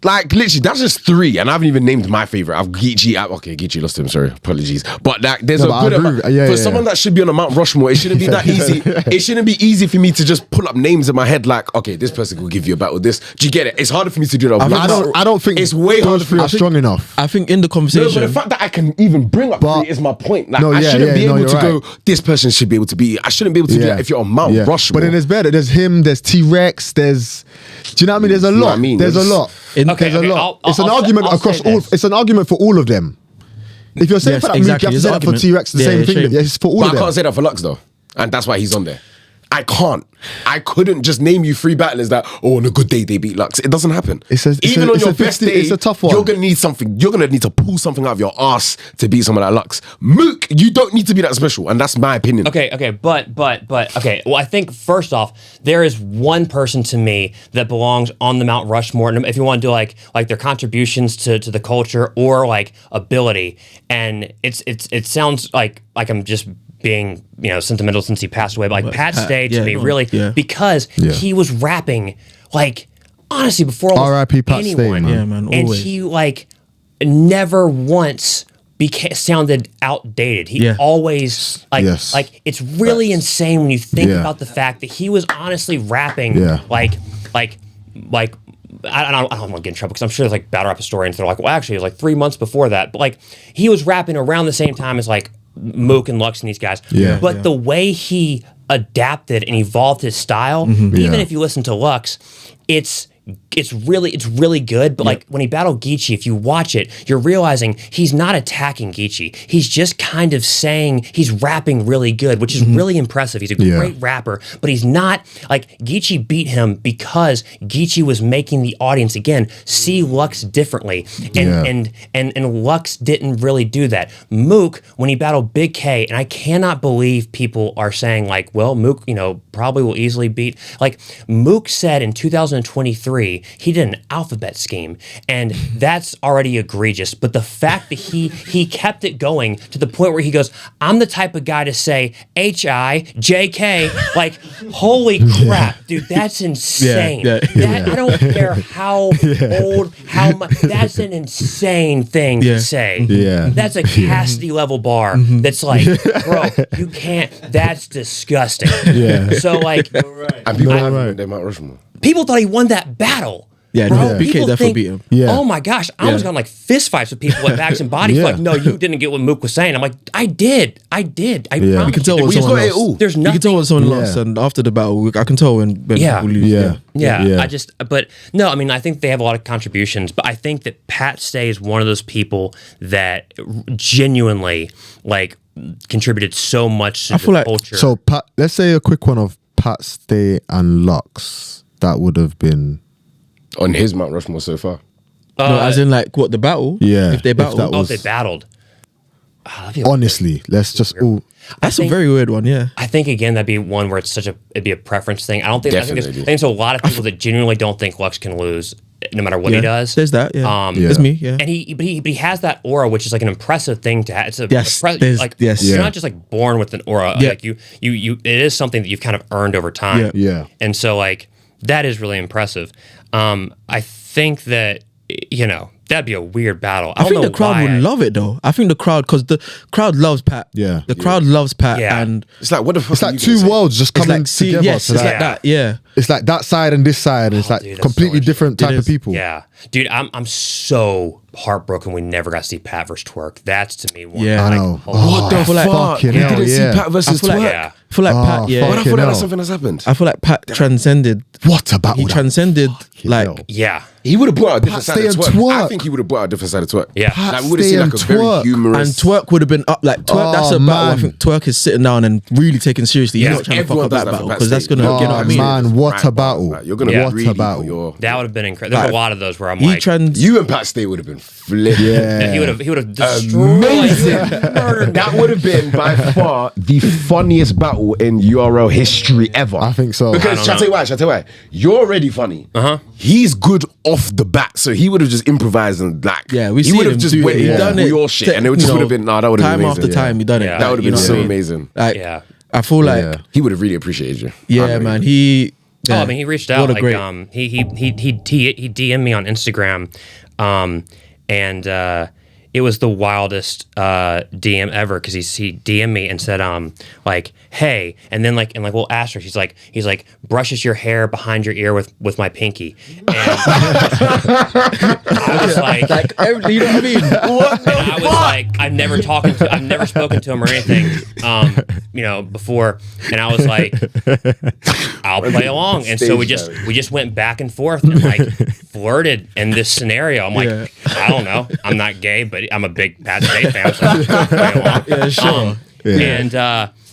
Like literally, that's just 3, and I haven't even named my favorite. I've Geechee. Okay, Geechee lost him. Sorry, apologies. But like, there's a good amount for someone that should be on a Mount Rushmore. It shouldn't be that easy. It shouldn't be easy for me to just pull up names in my head. Like, okay, this person will give you a battle. This, do you get it? It's harder for me to do that. I don't think it's way harder for me. Strong enough. I think in the conversation, no, but the fact that I can even bring up 3 is my point. Like, I shouldn't be able to go. This person should be able to be. I shouldn't be able to do that if you're on Mount Rushmore. But then there's better. There's him. There's T-Rex. There's. Do you know what I mean? There's a lot. There's a lot. There's a lot. It's an argument across all. It's an argument for all of them. If you're saying for that, you have to say that for T-Rex. The same thing. It's for all of them. I can't say that for Lux though, and that's why he's on there. I can't. I couldn't just name you 3 battlers that, on a good day they beat Lux. It doesn't happen. Even on your best day, it's a tough one. You're gonna need something. You're gonna need to pull something out of your ass to beat someone like Lux. Mook, you don't need to be that special, and that's my opinion. Okay, but okay. Well, I think first off, there is one person to me that belongs on the Mount Rushmore. And if you want to do like their contributions to the culture or like ability, and it sounds like I'm just being sentimental since he passed away, but like Pat Stay to me really because he was rapping like honestly before R.I.P. Pat Stay, anyone, man. Yeah, man, and always. he like never once sounded outdated. He always like it's really insane when you think about the fact that he was honestly rapping like I don't want to get in trouble because I'm sure there's like battle rap historians that are like, well, actually, it was like 3 months before that. But like, he was rapping around the same time as like Mook and Lux and these guys. But the way he adapted and evolved his style, even if you listen to Lux, it's really good, but like when he battled Geechee, if you watch it, you're realizing he's not attacking Geechee. He's just kind of saying he's rapping really good, which is really impressive. He's a great rapper, but he's not like Geechee beat him because Geechee was making the audience again see Lux differently, and Lux didn't really do that. Mook, when he battled Big K, and I cannot believe people are saying like, well, Mook, probably will easily beat. Like Mook said in 2023. He did an alphabet scheme, and that's already egregious. But the fact that he kept it going to the point where he goes, I'm the type of guy to say H-I-J-K, like, holy crap, dude, that's insane. I don't care how old, how much, that's an insane thing to say. That's a Cassidy level bar. That's like, bro, you can't, that's disgusting. So like, And people have they Mount Rushmore. People thought he won that battle. Yeah, bro, no, BK definitely beat him. Oh my gosh, I almost got in like fist fights with people at Backs and Bodies. Like, no, you didn't get what Mook was saying. I'm like, I did. I promise You can tell when someone lost. There's nothing. You can tell when someone lost, and after the battle, I can tell when people lose. But no, I mean, I think they have a lot of contributions, but I think that Pat Stay is one of those people that genuinely like contributed so much to the culture. So, let's say a quick one of Pat Stay and Lux. That would have been on his Mount Rushmore so far. No, as in like what the battle? Yeah, if they battled. If they battled. Honestly, let's just all. That's a very weird one. Yeah, I think again that'd be one where it'd be a preference thing. I don't think. I think there's a lot of people that genuinely don't think Lux can lose no matter what he does. There's that. Yeah, there's me. Yeah, and he has that aura, which is like an impressive thing to have. It's you're not just like born with an aura. Like you it is something that you've kind of earned over time. Yeah. And so like that is really impressive. I think that that'd be a weird battle. I think the crowd would love it though. I think the crowd, because the crowd loves Pat. The crowd loves Pat, and it's like what the fuck? It's like two worlds just coming together. Yes, it's like that. Yeah, it's like that side and this side. It's like dude, completely different type of people. Yeah, dude, I'm so heartbroken we never got to see Pat versus Twerk. That's to me one. I know. What the fuck? You didn't see Pat versus Twerk? I feel like Pat. Yeah, but I thought that's something that's happened. I feel like Pat transcended. What about he transcended? Like he would have brought out a different Pat side of Stay and Twerk. Twerk. I think he would have brought out a different side of Twerk. Yeah, like we would have seen like a very humorous. And Twerk would have been up. Like Twerk, that's a battle. I think Twerk is sitting down and really taking seriously. He's not trying to fuck up that battle because that's gonna. You know what I mean? Man, what a battle! You're gonna what a battle! That would have been incredible. There's a lot of those where I'm like, you and Pat Stay would have been flipped. Yeah, he would have destroyed. That would have been by far the funniest battle in URL history ever. I think so. Because shall I tell you why? You're already funny. He's good off the bat, so he would have just improvised and like. Yeah, he would have just went done your shit, and it would have been that would have been amazing. Time after time, he done it. That would have been so amazing. Like, I feel like he would have really appreciated you. Yeah, man. He. I mean, he reached out. Like, he DM'd me on Instagram, and it was the wildest DM ever because he DM'd me and said like, hey, and then like little asterisk, he's like brushes your hair behind your ear with my pinky. And I was like, you know what I mean? What and I was like, I've never spoken to him or anything, before, and I was like, I'll play along, and so we just went back and forth and like flirted in this scenario. I'm like, I don't know, I'm not gay, but I'm a big Pat Stay fan, so I'll play along. Yeah, sure.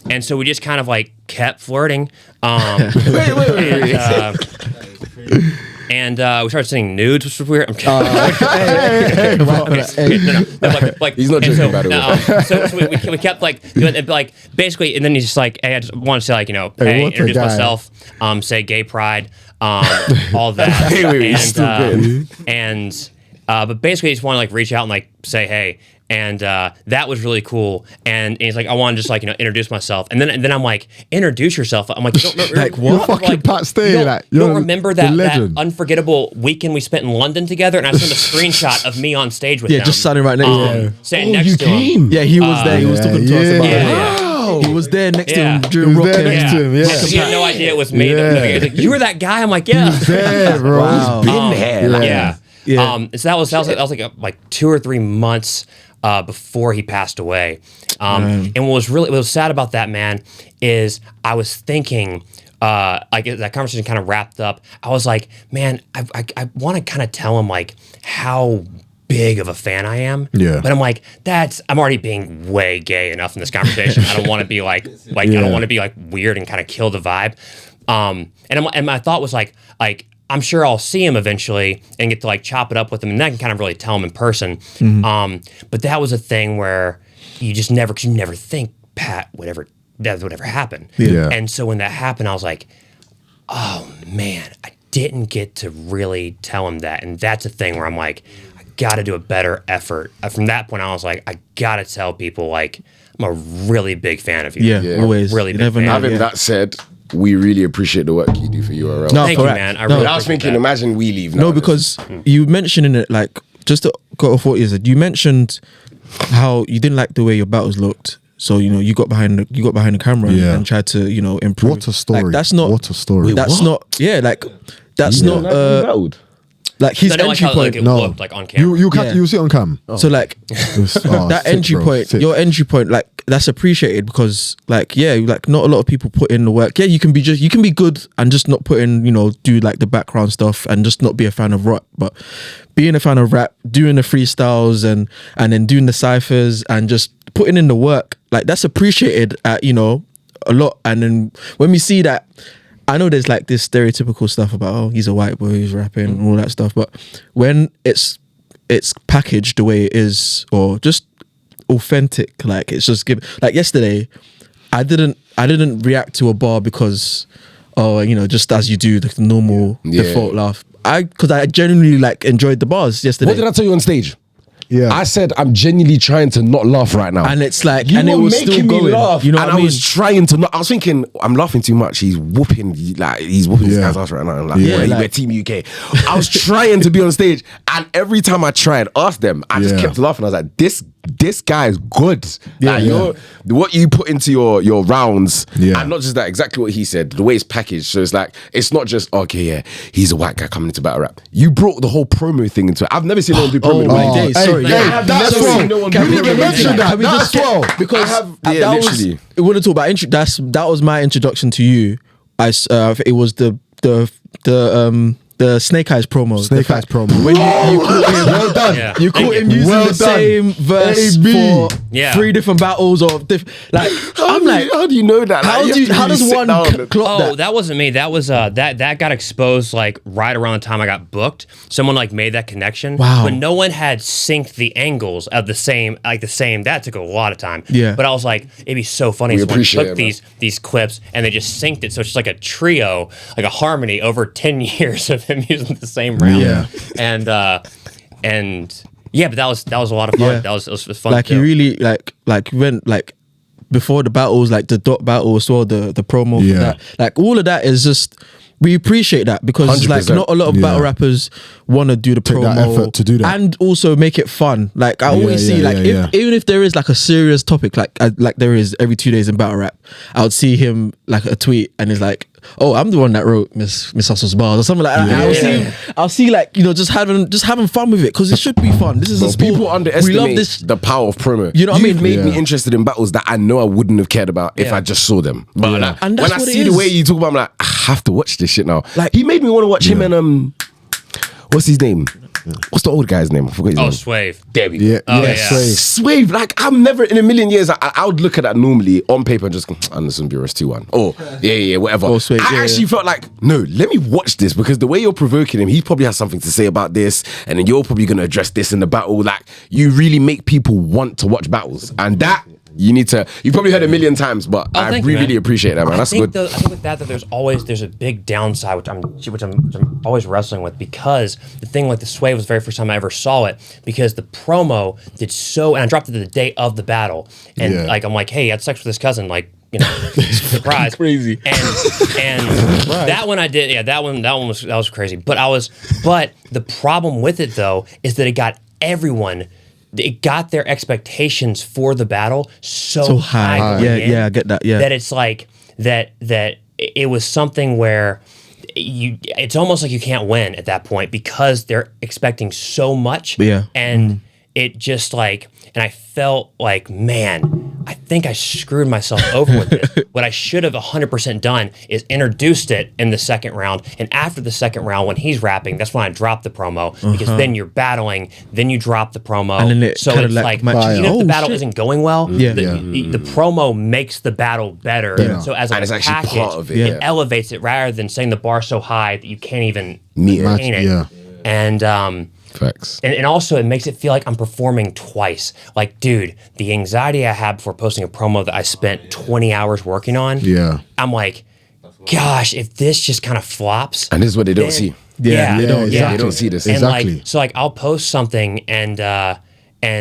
And so we just kind of kept flirting. Wait. And we started sending nudes, which was weird. I'm kidding. Like, He's not joking about it. So we kept like doing it, like basically, and then he's just like, hey, I just want to say like, you know, hey, what a introduce guy. myself, say gay pride, all that, but basically, I just want to like reach out and like say hey. And that was really cool. And he's like, I want to just like, you know, introduce myself. And then I'm like, introduce yourself. I'm like, you don't Like, what? You're fucking Pat Stay. You don't remember that unforgettable weekend we spent in London together? And I sent a screenshot of me on stage with him. Yeah, just standing right next to him. Standing next to him. Yeah, he was there. He was talking to us about it. Yeah. He was there next to him He during was Rock. there next to him, yeah. He had no idea it was me. Yeah. He's like, you were that guy? I'm like, yeah. Yeah, bro. Wow. Been here. Yeah. Yeah. So that was like 2 or 3 months before he passed away. And what was sad about that, man, is I was thinking, like that conversation kind of wrapped up. I was like, man, I want to kind of tell him like how big of a fan I am. Yeah. But I'm like, I'm already being way gay enough in this conversation. I don't want to be like I don't want to be like weird and kind of kill the vibe. And my thought was like I'm sure I'll see him eventually and get to like chop it up with him, and I can kind of really tell him in person. But that was a thing where you never think that would ever happen. Yeah. And so when that happened, I was like, oh man, I didn't get to really tell him that. And that's a thing where I'm like, I got to do a better effort. From that point, I was like, I got to tell people like I'm a really big fan of you. Yeah, always. Really You big never fan. know. Having that said, we really appreciate the work you do for URL. No, Thank you, correct. man. I No. really I was appreciate thinking, that. imagine we leave now. No, because you mentioned in it, like, just to go off what you said, you mentioned how you didn't like the way your battles looked. So, you know, you got behind the camera Yeah. and tried to, you know, improve. What a story. Like, that's not. What a story. That's not. Yeah, like that's not. Like his So I don't like entry how like, point. it No. looked like on camera. You see it on cam. So like that entry point, your entry point, like that's appreciated because like like not a lot of people put in the work. Yeah, you can be good and just not put in, you know, do like the background stuff and just not be a fan of rap. But being a fan of rap, doing the freestyles and then doing the ciphers and just putting in the work, like that's appreciated at, you know, a lot. And then when we see that, I know there's like this stereotypical stuff about, oh, he's a white boy who's rapping and all that stuff, but when it's packaged the way it is, or just authentic, like it's just like yesterday, I didn't react to a bar because, oh, you know, just as you do the normal default laugh. Because I genuinely like enjoyed the bars yesterday. What did I tell you on stage? Yeah. I said I'm genuinely trying to not laugh right now. And it's like, you and it were was making still me going. laugh, You know and what I mean? was trying to not. I was thinking I'm laughing too much. He's whooping this guy's ass right now. I'm like, we're Team UK. I was trying to be on stage, and every time I tried, asked them, I just kept laughing. I was like, this guy is good. Like, what you put into your rounds, and not just that, exactly what he said, the way it's packaged. So it's like, it's not just, okay, yeah, he's a white guy coming into battle rap. You brought the whole promo thing into it. I've never seen no one do promo. That's wrong. Can we mention that? That's wrong. Because yeah, literally. We want to talk about that was my introduction to you. It was the Snake Eyes promo. Snake Eyes promo. When you caught him, well done. Yeah. You caught him using Well the done. same verse AB. for Yeah. 3 different battles of like. I'm like, how do you know that? how does one clock Oh, that? that wasn't me. That was that got exposed like right around the time I got booked. Someone like made that connection. Wow. But no one had synced the angles of the same. That took a lot of time. Yeah. But I was like, it'd be so funny We if someone appreciate took it, these clips and they just synced it. So it's just like a trio, like a harmony over 10 years of him using the same round. Yeah. And yeah, but that was a lot of fun. Yeah. That was fun. Like too. you really like went like before the battles, like the dot battle as well, the promo for that. Like all of that is just, we appreciate that because like 100%. not a lot of battle rappers want to do the Take promo that effort to do that. and also make it fun. Like I always see like even if there is like a serious topic like there is every 2 days in battle rap, I would see him like a tweet and it's like, oh, I'm the one that wrote Miss Hustle's bars or something like that. And I'll see like, you know, just having fun with it because it should be fun. This is a sport. People underestimate We love this. the power of promo. You know what I mean? You've made me interested in battles that I know I wouldn't have cared about if I just saw them. But like, And when that's I what it see the is. way you talk about, I'm like, I have to watch this shit now. Like- he made me want to watch him and what's his name? What's the old guy's name? I forgot his name. Swave. There we go. Yeah, Oh, yeah, yeah. Swave. Swave, like I'm never in a million years. I would look at that normally on paper and just go, Anderson Burrus 2-1. Or whatever. Oh, Swave, I actually felt like, no, let me watch this because the way you're provoking him, he probably has something to say about this, and then you're probably gonna address this in the battle. Like you really make people want to watch battles, and that. You probably heard a million times, but I really appreciate that, man. That's good. I think with that there's a big downside, which I'm always wrestling with, because the thing like the Sway was the very first time I ever saw it, because the promo did so, and I dropped it the day of the battle, and like I'm like, hey, he had sex with his cousin, like, you know, surprise, crazy, and that one I did, yeah, that one was crazy, but the problem with it though is that it got their expectations for the battle so high. Yeah, I get that. Yeah, that it's like that it was something where it's almost like you can't win at that point because they're expecting so much. Yeah, and it just like, and I felt like, man, I think I screwed myself over with this. What I should have 100% done is introduced it in the second round, and after the second round, when he's rapping, that's when I dropped the promo, because then you're battling, then you drop the promo, and then so it's like even if the battle isn't going well, the promo makes the battle better. Yeah. So as a package, part of it elevates it rather than saying the bar so high that you can't even maintain it. Yeah. And facts. And also it makes it feel like I'm performing twice. Like, dude, the anxiety I had before posting a promo that I spent 20 hours working on. Yeah. I'm like, gosh, if this just kind of flops. And this is what they don't see. They don't see this. And exactly. like, so like I'll post something and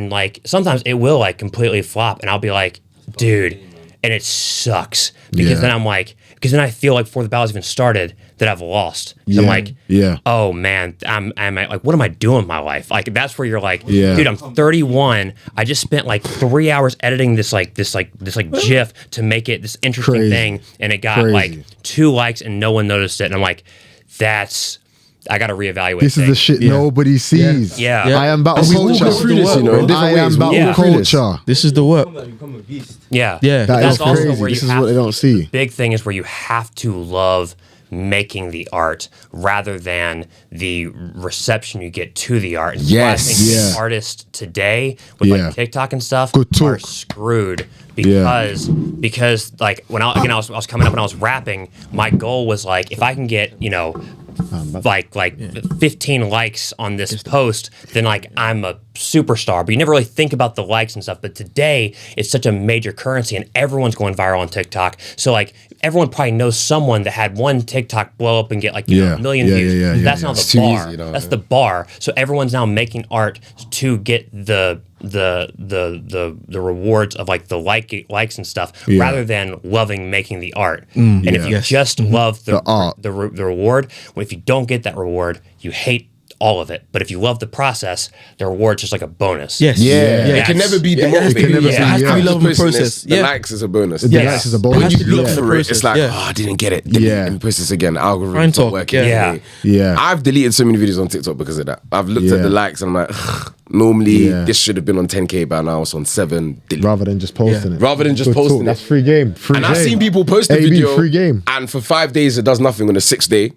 like sometimes it will like completely flop, and I'll be like, dude, and it sucks because then I'm like, because then I feel like before the battle's even started that I've lost. So I'm like, oh man, I'm like, what am I doing with my life? Like that's where you're like, dude, I'm 31. I just spent like 3 hours editing this GIF to make it this interesting thing, and it got like 2 likes and no one noticed it. And I'm like, I got to reevaluate. This is the shit nobody sees. Yeah. I am battle culture. I am battle culture. This is the work. Yeah. That's also crazy. This is what they don't see. The big thing is where you have to love making the art rather than the reception you get to the art. And I think artists today with like TikTok and stuff are screwed because like when I was coming up and I was rapping, my goal was like, if I can get, you know, like 15 likes on this post, then like I'm a superstar. But you never really think about the likes and stuff. But today it's such a major currency and everyone's going viral on TikTok. So like everyone probably knows someone that had one TikTok blow up and get like a million views. That's not the bar. Easy, that's the bar. So everyone's now making art to get the rewards of like the likes and stuff rather than loving making the art. And if you just love the art, the reward, well, if you don't get that reward, you hate all of it. But if you love the process, the reward's just like a bonus. It can never be demotivating. It has to be love the process. The likes is a bonus. The likes is a bonus. When you look for it, it's like, oh, I didn't get it. Let me post this again. Algorithm's not working. I've deleted so many videos on TikTok because of that. I've looked at the likes and I'm like, normally this should have been on 10K by now. It's on 7. Rather than just posting it. Rather than just posting it. That's free game. And I've seen people post the video free game, and for 5 days it does nothing. On the 6th day,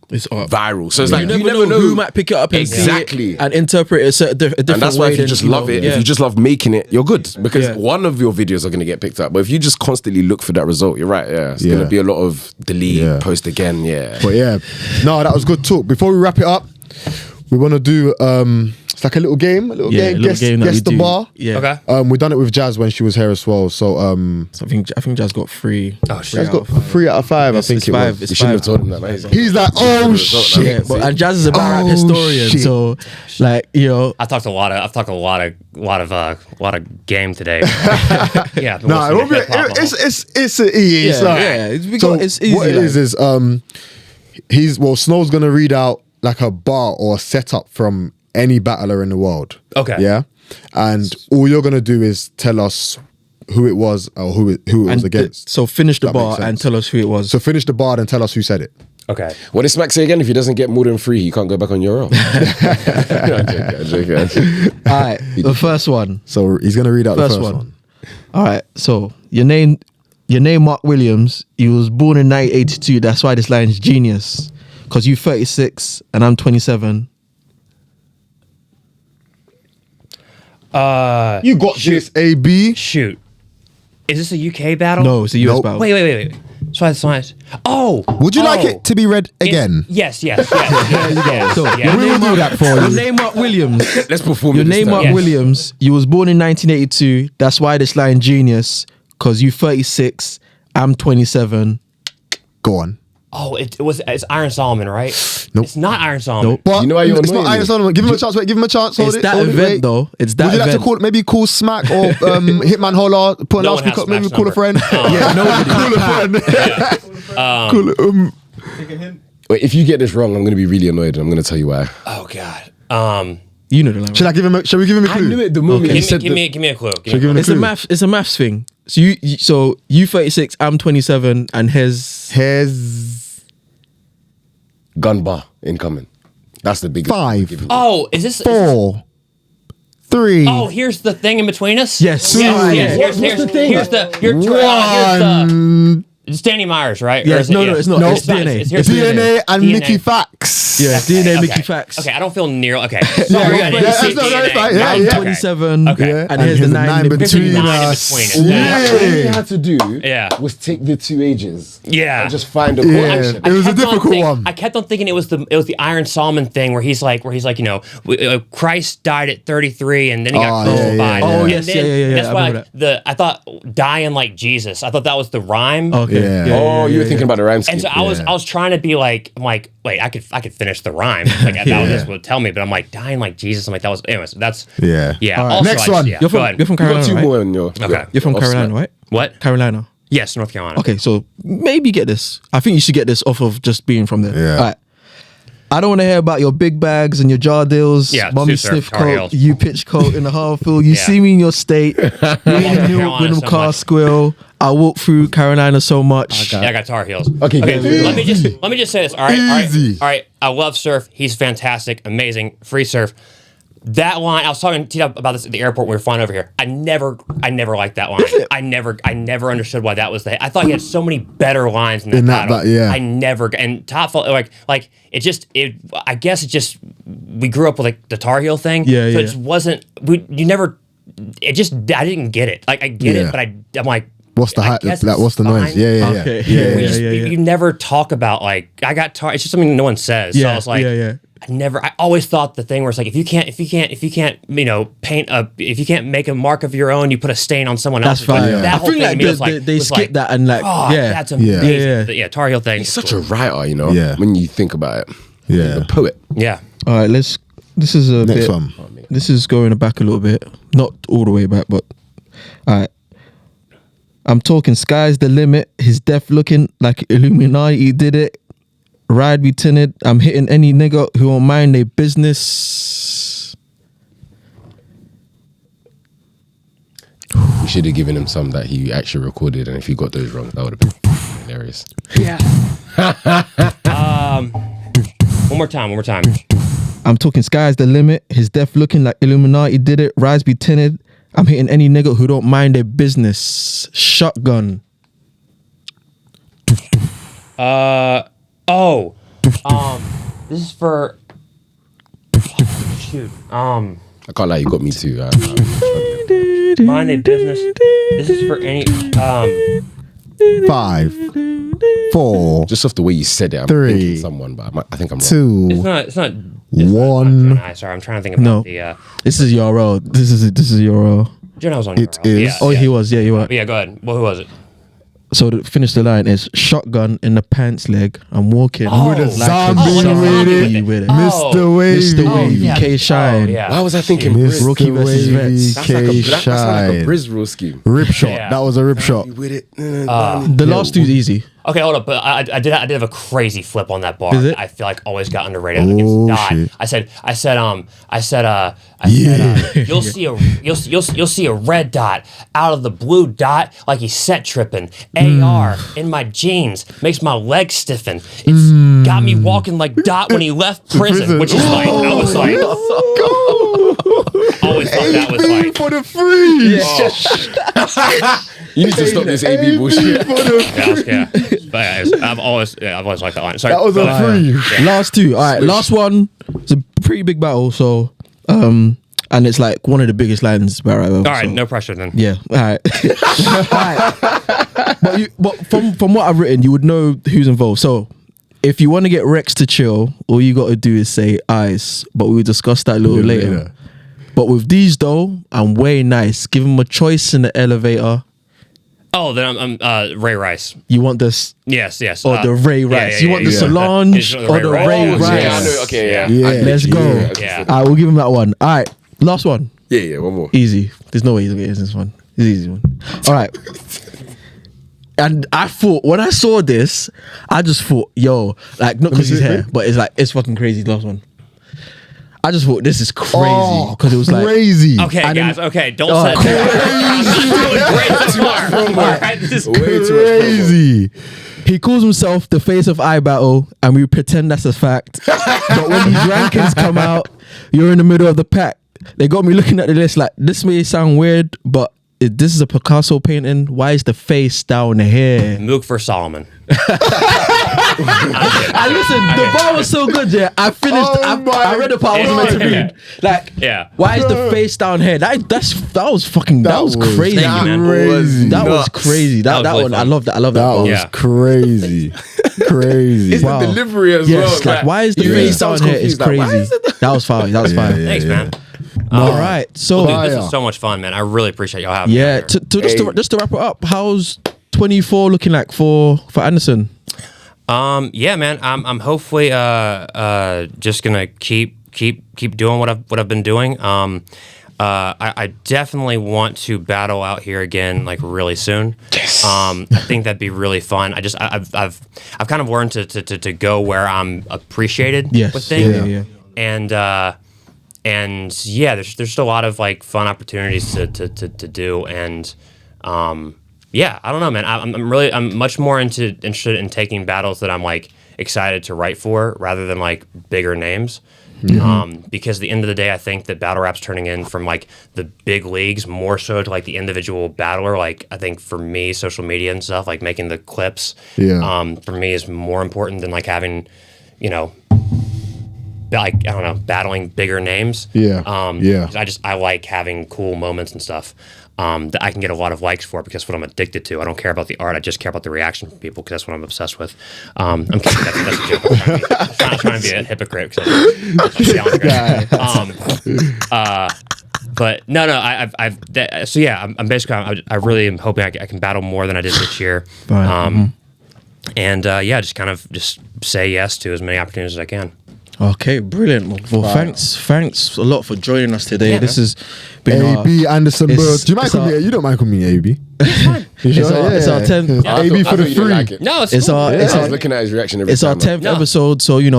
it's viral. So it's like you never know who might pick it up and see it and interpret it a different way. And that's why if you just love it, if you just love making it, you're good, because one of your videos are going to get picked up. But if you just constantly look for that result, you're right. It's going to be a lot of delete, post again. But no, that was good talk. Before we wrap it up, we want to do it's like a little game, guess the bar. Okay. We done it with Jazz when she was here as well. So I think Jazz got 3. Jazz got 3 out of 5. I think it was. You shouldn't have told him that. He's like, oh shit! And Jazz is a Battlerap historian, so like, you know, I've talked a lot of game today. No, it won't be. It's easy. It's easy. What it is Snow's gonna read out like a bar or a setup from any battler in the world. Okay. Yeah. And all you're gonna do is tell us who it was or who it was against. So finish the bar and tell us who it was. So finish the bar and tell us who said it. Okay. What did Smack say again? If he doesn't get more than 3, he can't go back on your own. I'm joking. All right. The first one. So he's gonna read out the first one. All right. So your name Mark Williams. You was born in 1982. That's why this line is genius. Because you 36 and I'm 27. You got this, AB. Shoot. Is this a UK battle? No, it's a US Nope. battle. Wait. So that's nice. Oh. Would you like it to be read again? Yes. There you go. So, yeah. We will do that for Your you. name, Mark Williams. Let's perform. Your this name, time. Mark Yes. Williams. You was born in 1982. That's why this line genius. Cause you 36. I'm 27. Go on. Oh, it's Iron Solomon, right? Nope. It's not Iron Solomon. Nope. But You know why you're it's not annoying Iron me? Solomon. Give him a chance. Wait, give him a chance. Hold It's it. that hold it, event wait. though. It's that Would you like event. to call Smack or Hitman Holler? Put a No one has loudspeaker. Maybe Smack's call a friend. number. Yeah, nobody. Call a friend. Wait, if you get this wrong, I'm going to be really annoyed, and I'm going to tell you why. Oh God. You know the line. Shall we give him a clue? I knew it the moment Okay. you said Give me a clue. Shall I give him a It's a clue? maths thing. So you 36. I'm 27. And his Here's gun bar incoming. That's the biggest. 5, Oh, is this? 4, 3. Oh, here's the thing in between us. Yes. Yes. Here's the thing. Here's the. Here's the. It's Danny Myers, right? Yes, Or is no, it's not. No. It's DNA. here's DNA and DNA. Mickey Facts. Yeah, DNA, Okay. Mickey Facts. Okay, I don't feel near. Okay. Yeah, Sorry, yeah, I didn't yeah, see that's DNA. right, yeah, I'm yeah. 27. Okay. Yeah. And here's the 9 in There's a between. 9 in us. between us. Yeah. All you had to do Yeah. was take the 2 ages. Yeah. And just find a Yeah. connection. It was a kept on difficult think- one. I kept on thinking it was the Iron Solomon thing where he's like you know Christ died at 33 and then he got Oh, yeah, crucified. yeah, yeah. Oh, And yes, then yeah. That's I why remember I thought dying like Jesus. I thought that was the rhyme. Okay. Yeah. Oh, you were thinking about the rhyme scheme. And so I was trying to be like, I'm like, wait, I could finish the rhyme. Like that would tell me, but I'm like dying like Jesus. I'm like that was anyways. That's Yeah. yeah. All right, Also, next I just- one. yeah, You're go from ahead. you're from You got Carolina, 2 right? more in your. Okay. You're from off Carolina, smack. right? What? Carolina. Yes, North Carolina. Okay, so maybe get this. I think you should get this off of just being from there. Yeah. All right. I don't want to hear about your big bags and your jar deals. Yeah, Mommy Sioux sniff Surf, Tar coat, Heels. you pitch coat in the Hartfield. You Yeah. see me in your state. You Carolina with them so car much. squill. I walk through Carolina so much. Yeah, I got Tar Heels. Okay, good. Let me just say this. All right, Easy. all right. I love surf. He's fantastic, amazing, free surf. That line, I was talking to T-Dub about this at the airport when we were flying over here. I never liked that line. I never understood why that was the. I thought he had so many better lines in that battle. yeah. I never and top like I guess it just we grew up with like the Tar Heel thing. Yeah, so yeah. it just wasn't. You never. It just I didn't get it. Like I get Yeah. it, but I'm like. What's the I hype? guess Like, it's what's the noise? fine. Yeah. Okay. Yeah. We just, yeah. You never talk about like I got tar. It's just something no one says. So I was like, yeah. I always thought the thing where it's like if you can't you know if you can't make a mark of your own, you put a stain on someone That's else's. Like, fine. that I whole think thing to like me was they was skip that and like Oh, yeah. that's amazing. Yeah. Yeah, Tar Heel thing. He's such a writer, you know. Yeah. When you think about it. Yeah. The poet. Yeah. All right, this is a Next bit. one. This is going back a little bit, not all the way back, but all right. I'm talking sky's the limit. His death looking like Illuminati did it. Ride be tinted. I'm hitting any nigga who won't mind their business. We should have given him some that he actually recorded, and if he got those wrong, that would have been hilarious. Yeah. One more time. I'm talking sky's the limit. His death looking like Illuminati did it. Rise be tinted. I'm hitting any nigga who don't mind their business. Shotgun. This is for shoot. I can't lie, you got me too. Mind their business. This is for any 5, 4, Just off the way you said it, I'm 3, thinking someone, but I think I'm wrong. 2, It's not 1. Gemini, sorry, I'm trying to think about No. the This is your role. This is your role. Gemini was on It your own. is. Yeah, Oh, yeah. he was. Yeah, you were. Yeah, go ahead. Well, who was it? So to finish the line is shotgun in the pants leg. I'm walking Oh. like With a zombie with it. it. with it. Oh. Mr. Wavy. Mr. Wavy, yeah. K Shine. Oh, yeah. Why was I thinking Shoot. Briz? Rookie versus Vets. That's like a, K that's like a Shine. Briz rule scheme. Rip shot. Yeah. That was a rip shot. With it. The last two's easy. Okay, hold up. But I did have a crazy flip on that bar. Is it? I feel like always got underrated Oh, against Dot. shit. I said, Yeah. you'll see a red dot out of the blue dot like he's set tripping. AR in my jeans makes my legs stiffen. It's got me walking like Dot when he left prison, which is like I was like, always thought that was AB like. for the free. You need to stop this AB bullshit. Yeah. But yeah, I've always liked that line. Sorry. That was a free. Last two. All right, last one. It's a pretty big battle. So and it's like one of the biggest lines Battlerap ever. All right, no pressure then. Yeah, all right. All right. But from what I've written, you would know who's involved. So if you want to get Rex to chill, all you got to do is say ice. But we'll discuss that a little later. But with these though, I'm way nice. Give him a choice in the elevator. Oh, then I'm Ray Rice. You want this? Yes. Or the Ray Rice. You want the Solange or the Ray Rice? Yeah, I know. Okay, yeah. Let's go. Yeah. All right, we'll give him that one. All right, last one. Yeah, one more. Easy. There's no way he's gonna get this one. It's an easy one. All right. And I thought, when I saw this, I just thought, yo, like, not because he's here, but it's like, it's fucking crazy. The last one. I just thought, this is crazy. Because it was like. Crazy. Okay, And guys, then- okay, don't set that. I'm doing great so far. All right, this is Way too much Crazy. He calls himself the face of iBattle, and we pretend that's a fact. But when these rankings come out, you're in the middle of the pack. They got me looking at the list like, this may sound weird, but this is a Picasso painting. Why is the face down here? Mook for Solomon. And listen, the bar was so good, yeah. I finished. I read the part I was meant to read. Like, Yeah. why is the face down here? That was fucking. That was crazy. Thank you, man. Crazy. That was Nuts. crazy. That was really one. I fun. love that. I love that. That was Yeah. crazy. Crazy. It's Wow. the delivery as Yes, well. like why is the even face he down sounds here? It's confused, like, why crazy. is it That was fine. That was fine. yeah. Thanks, man. All right. So Dude, this Fire. was so much fun, man. I really appreciate y'all having me. yeah, out here. just to wrap it up, how's 24 looking like for Anderson? Yeah, man. I'm hopefully just gonna keep doing what I've been doing. I definitely want to battle out here again, like really soon. Yes. I think that'd be really fun. I've kind of learned to go where I'm appreciated Yes. with things. Yeah. And yeah, there's still a lot of like fun opportunities to do, and yeah, I don't know, man. I'm much more interested in taking battles that I'm like excited to write for rather than like bigger names. Because at the end of the day, I think that Battlerap's turning in from like the big leagues more so to like the individual battler. Like I think for me, social media and stuff, like making the clips, for me is more important than like having, like I don't know, battling bigger names. Yeah. 'Cause I like having cool moments and stuff that I can get a lot of likes for because that's what I'm addicted to. I don't care about the art. I just care about the reaction from people because that's what I'm obsessed with. I'm kidding. That's a joke. I'm not trying to be a hypocrite. That's just but no, so yeah, I'm basically, I really am hoping I can battle more than I did this year. And yeah, just say yes to as many opportunities as I can. Okay, brilliant. Well, thanks a lot for joining us today. Yeah, this man. has been AB Anderson Burrus. Do you mind it's calling me? You don't mind calling me AB? It's our 10th. AB for the free. Like it. No, it's It's cool. our I was looking at his reaction every it's time. our 10th No. episode, so we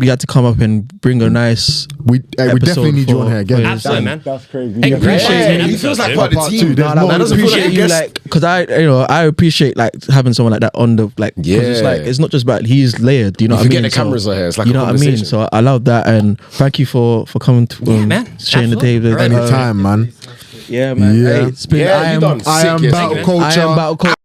had to come up and bring a nice. We definitely need you on here again. Absolutely, man. That's crazy. Hey, Yeah. appreciate Yeah, it. he feels like Dude. part of the team. There's No, more I doesn't feel appreciate like a you, guest. like, because I appreciate like having someone like that on the like. 'Cause it's Yeah. like it's not just about he's layered. You know You what I mean? forget the cameras are here. It's like you a know what I mean. conversation. So I love that, and thank you for coming to man. sharing the Absolutely. day. Right. Anytime, man. Yeah, man. Yeah. Hey, it's been Yeah, I you am done I am sick, yes. Battle man. Culture. I am Battle Culture.